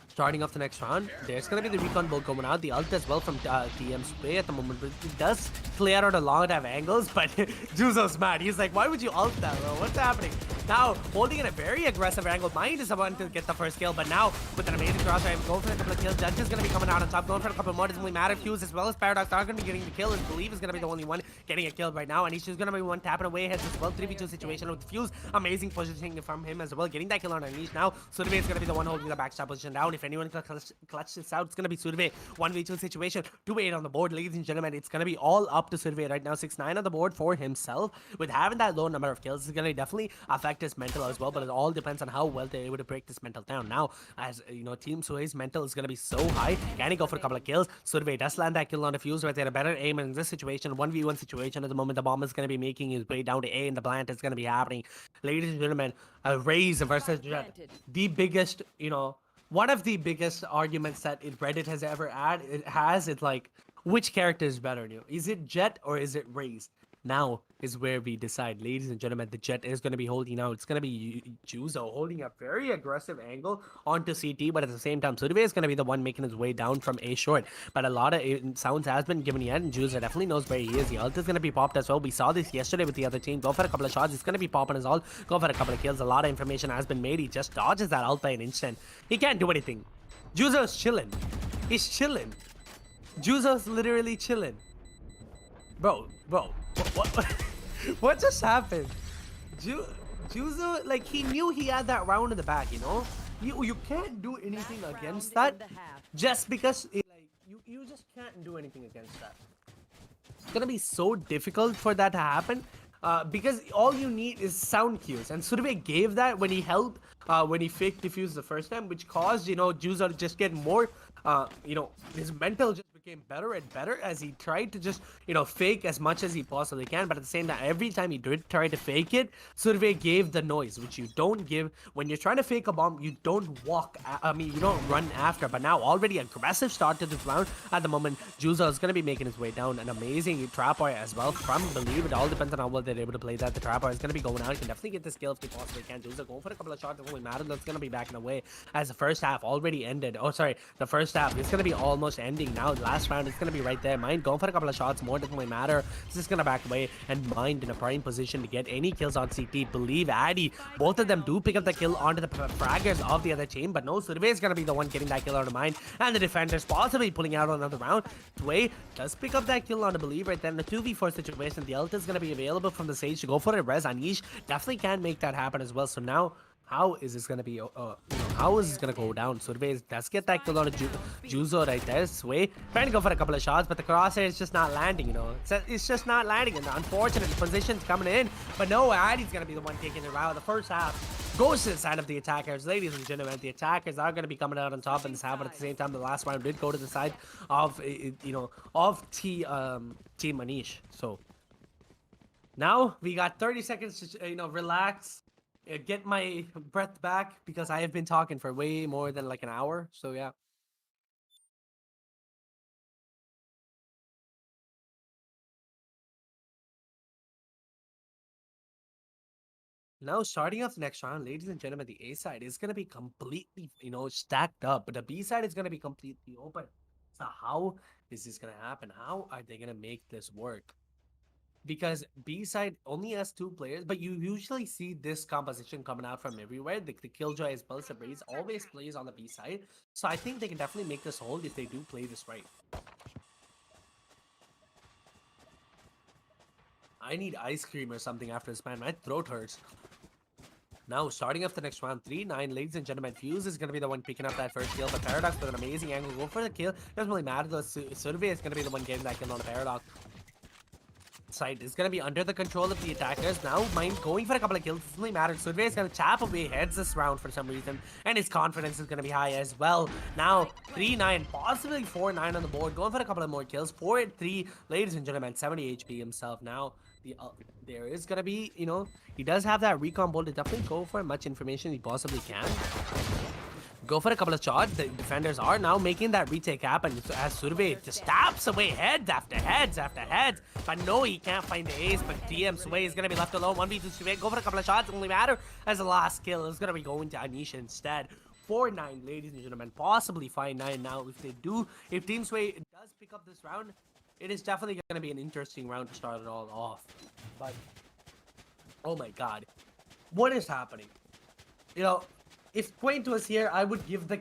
starting off the next round, there's going to be the recon build going out. The ult as well from TM Sway at the moment. But it does clear out a lot of angles, but Juzo's mad. He's like, why would you ult that, bro? What's happening? Now, holding in a very aggressive angle. Mind is the one to get the first kill, but now, with an amazing crosshair, going for a couple of kills. Judge is going to be coming out on top, going for a couple more. Doesn't really matter. Fuse as well as Paradox are going to be getting the kill, and Believe is going to be the only one getting a kill right now. And he's just going to be one tapping away heads as well. 3v2 situation with Fuse. Amazing positioning from him as well, getting that kill on Anish now. Survey is going to be the one holding the backstab position down. If anyone can clutch this out, it's going to be Survey. 1v2 situation. 2-8 on the board, ladies and gentlemen. It's going to be all up to Survey right now. 6-9 on the board for himself. With having that low number of kills, it's going to definitely affect his mental as well. But it all depends on how well they're able to break this mental down. Now, as Team Sway's mental is going to be so high. Can he go for a couple of kills? Survey does land that kill on the Fuse right there. A better aim in this situation. 1v1 situation at the moment. The bomb is going to be making his way down to A, and the plant is going to be happening. Ladies and gentlemen, a Raze versus Jet. The biggest, one of the biggest arguments that Reddit has ever had, it's like, which character is better? Is it Jet or is it Raze? Now is where we decide, ladies and gentlemen. The Jet is going to be holding out. It's going to be Juzo holding a very aggressive angle onto CT, but at the same time, Survey is going to be the one making his way down from A short. But a lot of sounds has been given yet, and Juzo definitely knows where he is. The ult is going to be popped as well. We saw this yesterday with the other team. Go for a couple of shots. It's going to be popping as all. Go for a couple of kills. A lot of information has been made. He just dodges that ult by an instant. He can't do anything. Juzo's chilling. He's chilling. Juzo's literally chilling. Bro, what what just happened? Juzo, like, he knew he had that round in the back, you know? You can't do anything against that just because, you just can't do anything against that. It's gonna be so difficult for that to happen. Because all you need is sound cues, and Survey gave that when he held, when he fake defused the first time, which caused, you know, Juzo to just get more, you know, his mental just became better and better as he tried to just, you know, fake as much as he possibly can. But at the same time, every time he did try to fake it, Survey gave the noise, which you don't give when you're trying to fake a bomb. You don't you don't run after. But now already aggressive start to this round. At the moment, Juzo is going to be making his way down. An amazing trapwire as well from Believe. It all depends on how well they're able to play that. The trapwire is going to be going out. You can definitely get this kill if they possibly can. Juzo going for a couple of shots. It only matters. That's going to be backing away as the first half already ended. Oh, sorry. The first half is going to be almost ending now. The last round is going to be right there. Mind going for a couple of shots. More doesn't really matter. It's just going to back away, and Mind in a prime position to get any kills on CT. Believe, Addy, both of them do pick up the kill onto the fraggers of the other team, but no, Survey is going to be the one getting that kill out of Mind, and the defenders possibly pulling out another round. Sway does pick up that kill on the Believe right then. The 2v4 situation, the ult is going to be available from the Sage to go for a res. Anish definitely can make that happen as well. So now, how is this gonna be? You know, how is this gonna go down? Survey does get that kill on a Juzo right there. Sway trying to go for a couple of shots, but the crosshair is just not landing. You know, it's just not landing. And the unfortunate positions coming in, but no, Addy's gonna be the one taking it out. The first half goes to the side of the attackers, ladies and gentlemen. The attackers are gonna be coming out on top in this half, but at the same time, the last round did go to the side of Team Anish. So now we got 30 seconds to relax. Get my breath back because I have been talking for way more than like an hour. So yeah. Now starting off the next round, ladies and gentlemen, the A side is gonna be completely, stacked up, but the B side is gonna be completely open. So how is this gonna happen? How are they gonna make this work? Because B side only has 2 players, but you usually see this composition coming out from everywhere. The Killjoy as well as the Breeze always plays on the B side. So I think they can definitely make this hold if they do play this right. I need ice cream or something after this, man. My throat hurts. Now, starting off the next round, 3-9, ladies and gentlemen, Fuse is going to be the one picking up that first kill, but Paradox with an amazing angle. Go for the kill. Doesn't really matter though. Survey is going to be the one getting that kill on the Paradox. Side is going to be under the control of the attackers. Now, Mind going for a couple of kills. Doesn't really matter. Survey is going to chop away heads this round for some reason, and his confidence is going to be high as well. Now, 3-9, possibly 4-9 on the board. Going for a couple of more kills. 4-3, ladies and gentlemen, 70 HP himself. Now, there is going to be, he does have that recon bolt to definitely go for much information he possibly can. Go for a couple of shots. The defenders are now making that retake happen as Survey just stabs away heads after heads after heads. But no, he can't find the ace. But DM Sway is going to be left alone. 1v2 Survey. Go for a couple of shots. It only matter as the last kill is going to be going to Anish instead. 4-9, ladies and gentlemen. Possibly 5-9 now if Team Sway does pick up this round. It is definitely going to be an interesting round to start it all off. But, oh my god. What is happening? If Quaint was here, I would give the,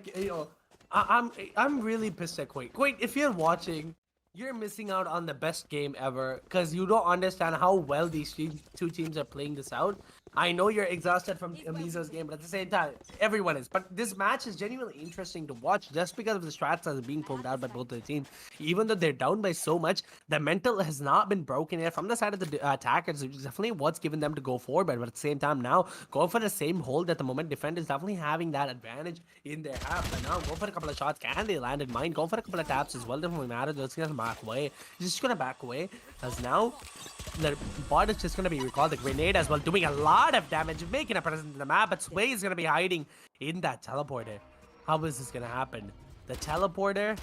I'm really pissed at Quaint. Quaint, if you're watching, you're missing out on the best game ever because you don't understand how well these 2 teams are playing this out. I know you're exhausted from Mizo's game, but at the same time, everyone is. But this match is genuinely interesting to watch just because of the strats that are being pulled out by both the teams. Even though they're down by so much, the mental has not been broken yet from the side of the attackers, which is definitely what's given them to go forward. But at the same time, now, going for the same hold at the moment, defenders definitely having that advantage in their half. But now, go for a couple of shots. Can they land in Mind? Go for a couple of taps as well. Doesn't really matter. They're just going to back away. Just going to back away. As now, the bot is just going to be recalled. The grenade as well, doing a lot of damage, making a presence in the map, but Sway is going to be hiding in that teleporter. How is this going to happen? The teleporter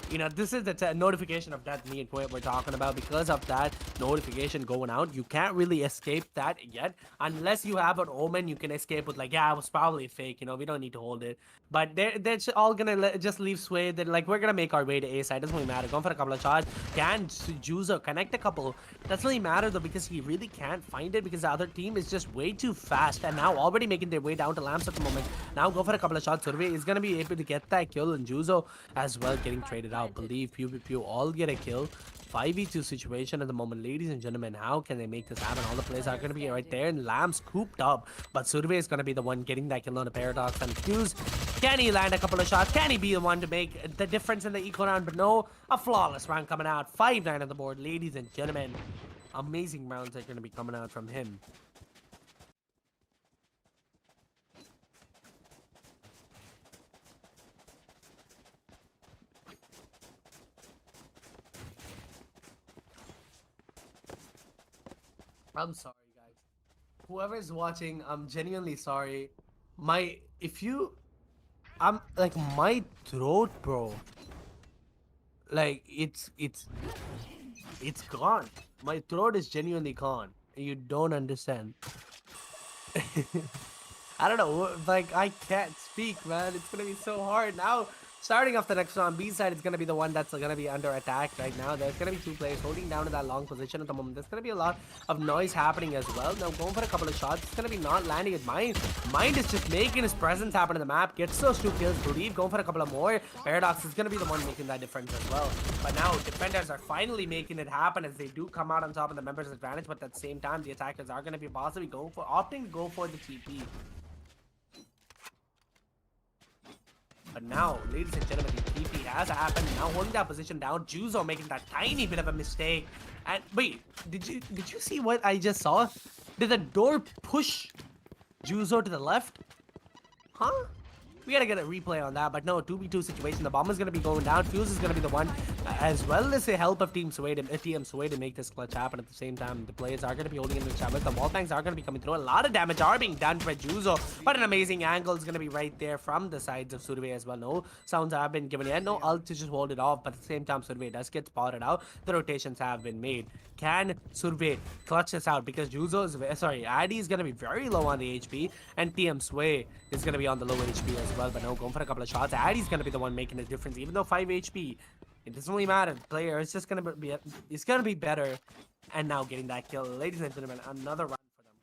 You know, this is the notification of death me and Poet we're talking about. Because of that notification going out, you can't really escape that yet. Unless you have an omen, you can escape with like, yeah, it was probably fake. You know, we don't need to hold it. But they're all gonna just leave Sway. They're like, we're gonna make our way to A side. Doesn't really matter. Going for a couple of shots. Can Juzo connect a couple? Doesn't really matter though, because he really can't find it because the other team is just way too fast. And now already making their way down to lamps at the moment. Now go for a couple of shots. Survey is gonna be able to get that kill, and Juzo as well getting traded out. Believe Pew all get a kill. 5v2 situation at the moment, ladies and gentlemen. How can they make this happen? All the players are going to be right there, and Lamb's cooped up, but Survey is going to be the one getting that kill on a Paradox. And Fuse, can he land a couple of shots? Can he be the one to make the difference in the eco round? But no, a flawless round coming out. 5-9 on the board, ladies and gentlemen. Amazing rounds are going to be coming out from him. I'm sorry, guys. Whoever's watching, I'm genuinely sorry. I'm like, my throat, bro. Like, it's gone. My throat is genuinely gone. You don't understand. I don't know, like, I can't speak, man. It's gonna be so hard now. Starting off the next round, B side is going to be the one that's going to be under attack right now. There's going to be two players holding down to that long position at the moment. There's going to be a lot of noise happening as well. Now going for a couple of shots. It's going to be not landing at Mind. Mind is just making his presence happen in the map. Gets those 2 kills. Believe going for a couple of more. Paradox is going to be the one making that difference as well. But now defenders are finally making it happen as they do come out on top of the members' advantage. But at the same time, the attackers are going to be possibly opting to go for the TP. But now, ladies and gentlemen, the TP has happened. Now holding that position down. Juzo making that tiny bit of a mistake. And wait, did you see what I just saw? Did the door push Juzo to the left? Huh? We gotta get a replay on that, but no, 2v2 situation. The bomb is gonna be going down. Fuse is gonna be the one, as well as the help of Team Sway to make this clutch happen. At the same time, the players are gonna be holding in the chat. The wall tanks are gonna be coming through. A lot of damage are being done by Juzo, but an amazing angle is gonna be right there from the sides of Survey as well. No sounds have been given yet. No ult to just hold it off, but at the same time, Survey does get spotted out. The rotations have been made. Can Survey clutch this out? Because Addy is gonna be very low on the HP, and TM Sway is gonna be on the low HP as well. But no, going for a couple of shots. Addy's gonna be the one making the difference, even though 5 HP. It doesn't really matter. The player is just gonna be it's gonna be better. And now getting that kill, ladies and gentlemen, another round for them.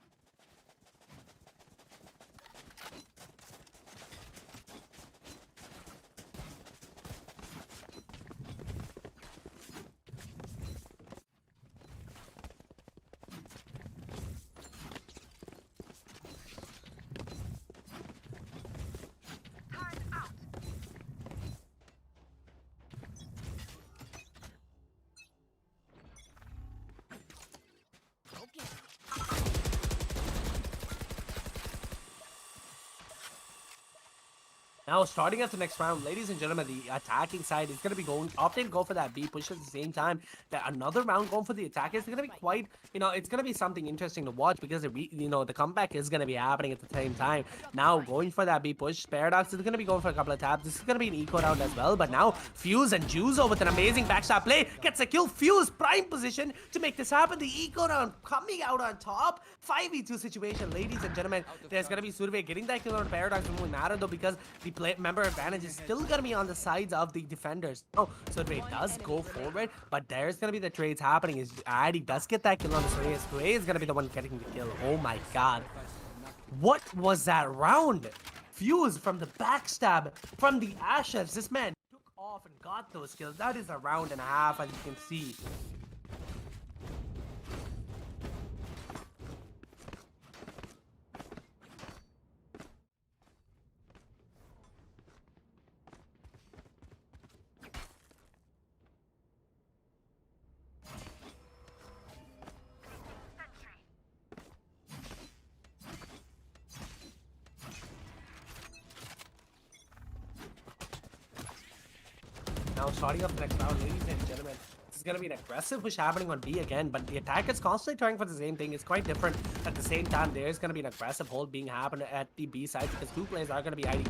Now, starting at the next round, ladies and gentlemen, the attacking side is going to be opting to go for that B push at the same time. That another round going for the attackers is going to be quite, it's going to be something interesting to watch because, the comeback is going to be happening at the same time. Now, going for that B push, Paradox is going to be going for a couple of taps. This is going to be an eco round as well, but now Fuse and Juzo with an amazing backstab play gets a kill. Fuse prime position to make this happen. The eco round coming out on top. 5v2 situation, ladies and gentlemen. There's going to be Survey getting that kill on Paradox. It won't matter though because the member advantage is still gonna be on the sides of the defenders. Oh, Survey does go forward, but there's gonna be the trades happening. Is Addy does get that kill on Sway. Sway is gonna be the one getting the kill. Oh my god. What was that round? Fuse from the backstab, from the ashes. This man took off and got those kills. That is a round and a half, as you can see. Now starting up the next round, ladies and gentlemen, this is going to be an aggressive push happening on B again, but the attack is constantly trying for the same thing. It's quite different. At the same time, there's going to be an aggressive hold being happened at the B side because 2 players are going to be hiding.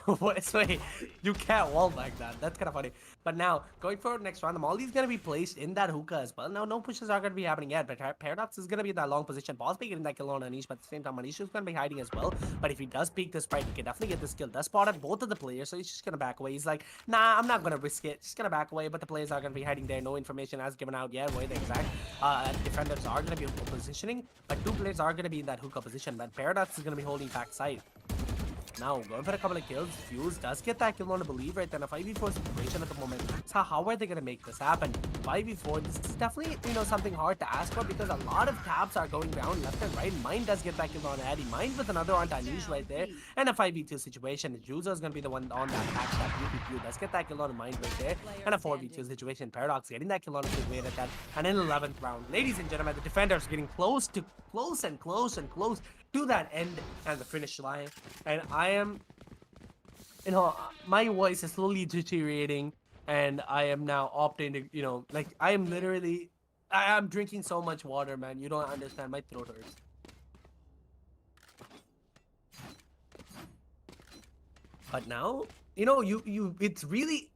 Wait, you can't wall like that. That's kind of funny. But now, going forward next round, the Molly's going to be placed in that hookah as well. Now, no pushes are going to be happening yet, but Paradox is going to be in that long position. Possibly getting that kill on Anish, but at the same time, Anish is going to be hiding as well. But if he does peek this right, he can definitely get this kill. Does spotted both of the players, so he's just going to back away. He's like, nah, I'm not going to risk it. Just going to back away, but the players are going to be hiding there. No information has given out yet where the exact defenders are going to be positioning, but two players are going to be in that hookah position, but Paradox is going to be holding backside. Now, going for a couple of kills. Fuse does get that kill on a believe right then. A 5v4 situation at the moment. So how are they going to make this happen? 5v4, this is definitely, something hard to ask for because a lot of taps are going down left and right. Mine does get that kill on Addy. Mine with another on Anish right there. And a 5v2 situation. Juzo is going to be the one on that backstab. UPQ does get that kill on Mine right there. And a 4v2 situation. Paradox getting that kill on a good way at that. And in 11th round, ladies and gentlemen, the defenders getting close to that end and the finish line. And I am, my voice is slowly deteriorating, and I am now opting to, I am literally, I'm drinking so much water, man. You don't understand. My throat hurts. But now, it's really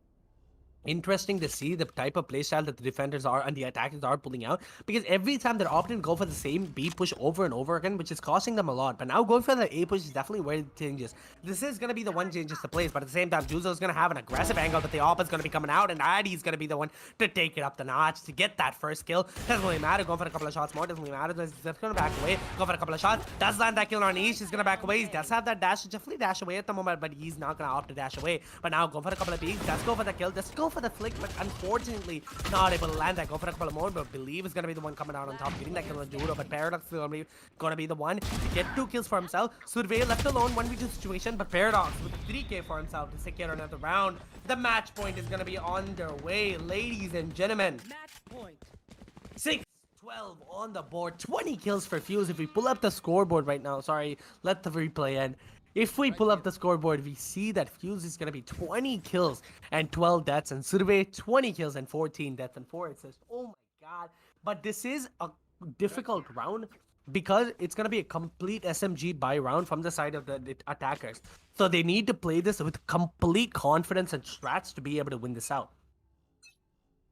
interesting to see the type of playstyle that the defenders are and the attackers are pulling out, because every time they're opting to go for the same B push over and over again, which is costing them a lot. But now going for the A push is definitely where it changes. This is going to be the one changes the plays, but at the same time, Juzo is going to have an aggressive angle, but the op is going to be coming out, and Addy's going to be the one to take it up the notch to get that first kill. Doesn't really matter. Go for a couple of shots more. Doesn't really matter. He's just going to back away. Go for a couple of shots. Does land that kill on Anish. He's going to back away. He does have that dash. Definitely dash away at the moment, but he's not going to opt to dash away. But now go for a couple of peeks. Does go for the kill. Just go for the flick, but unfortunately not able to land that. Go for a couple of more, but Believe is going to be the one coming out on top, getting that kill on Judo, but Paradox is going to be the one to get 2 kills for himself. Survey left alone, 1v2 situation, but Paradox with 3k for himself to secure another round. The match point is going to be underway, ladies and gentlemen. Match point. 6-12 on the board, 20 kills for Fuse. If we pull up the scoreboard right now, sorry, let the replay end. If we pull up the scoreboard, we see that Fuse is going to be 20 kills and 12 deaths, and Survey 20 kills and 14 deaths and 4 assists. Oh my god. But this is a difficult round because it's going to be a complete SMG buy round from the side of the attackers. So they need to play this with complete confidence and strats to be able to win this out.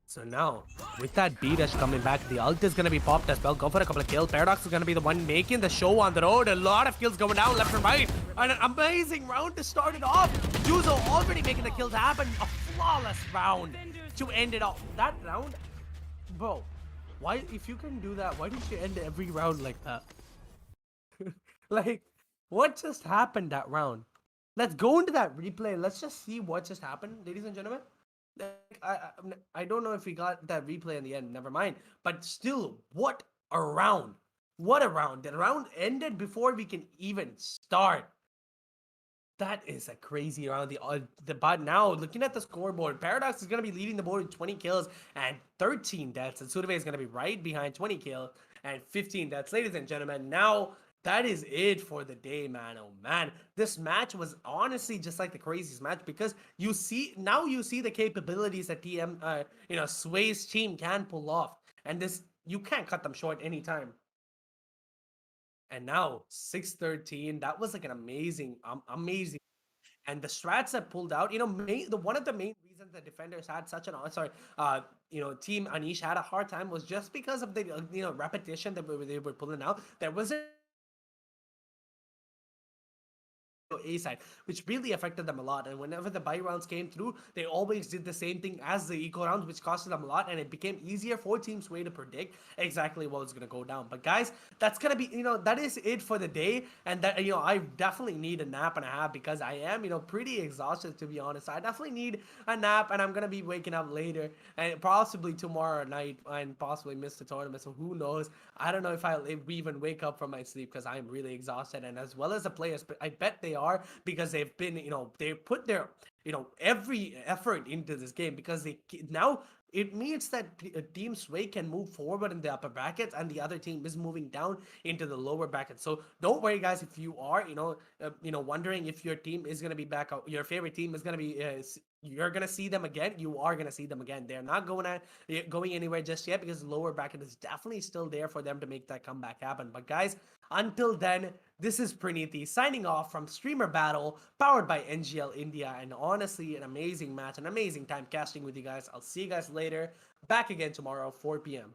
So now, with that B-Rush coming back, the ult is going to be popped as well. Go for a couple of kills. Paradox is going to be the one making the show on the road. A lot of kills going down left and right. And an amazing round to start it off. Juzo already making the kills happen. A flawless round to end it off. That round, bro, why, if you can do that, why didn't you end every round like that? Like, what just happened that round? Let's go into that replay. Let's just see what just happened, ladies and gentlemen. I don't know if we got that replay in the end. Never mind. But still, what a round! What a round! The round ended before we can even start. That is a crazy round. But now, looking at the scoreboard, Paradox is going to be leading the board with 20 kills and 13 deaths, and Survey is going to be right behind 20 kills and 15 deaths. Ladies and gentlemen, now that is it for the day, man. Oh man, this match was honestly just like the craziest match, because you see the capabilities that Sway's team can pull off, and this, you can't cut them short anytime. And now 6-13, that was like an amazing. And the strats that pulled out, one of the main reasons the defenders had such an Team Anish had a hard time was just because of the repetition that they were pulling out. There wasn't A side, which really affected them a lot. And whenever the buy rounds came through, they always did the same thing as the eco rounds, which costed them a lot, and it became easier for Team Sway to predict exactly what was going to go down. But guys, that's going to be, that is it for the day. And that, I definitely need a nap and a half, because I am, pretty exhausted, to be honest. I definitely need a nap, and I'm going to be waking up later, and possibly tomorrow night, and possibly miss the tournament. So who knows? I don't know if I'll even wake up from my sleep, because I'm really exhausted. And as well as the players, but I bet they are, because they've been, they put their, every effort into this game, because now it means that Team Sway can move forward in the upper brackets, and the other team is moving down into the lower brackets. So don't worry, guys, if you are, wondering if your team is going to be back, your favorite team is going to be you're gonna see them again. You are gonna see them again. They're not going anywhere just yet because the lower bracket is definitely still there for them to make that comeback happen. But guys, until then, this is Praniti signing off from Streamer Battle, powered by NGL India, and honestly, an amazing match, an amazing time casting with you guys. I'll see you guys later. Back again tomorrow, 4 p.m.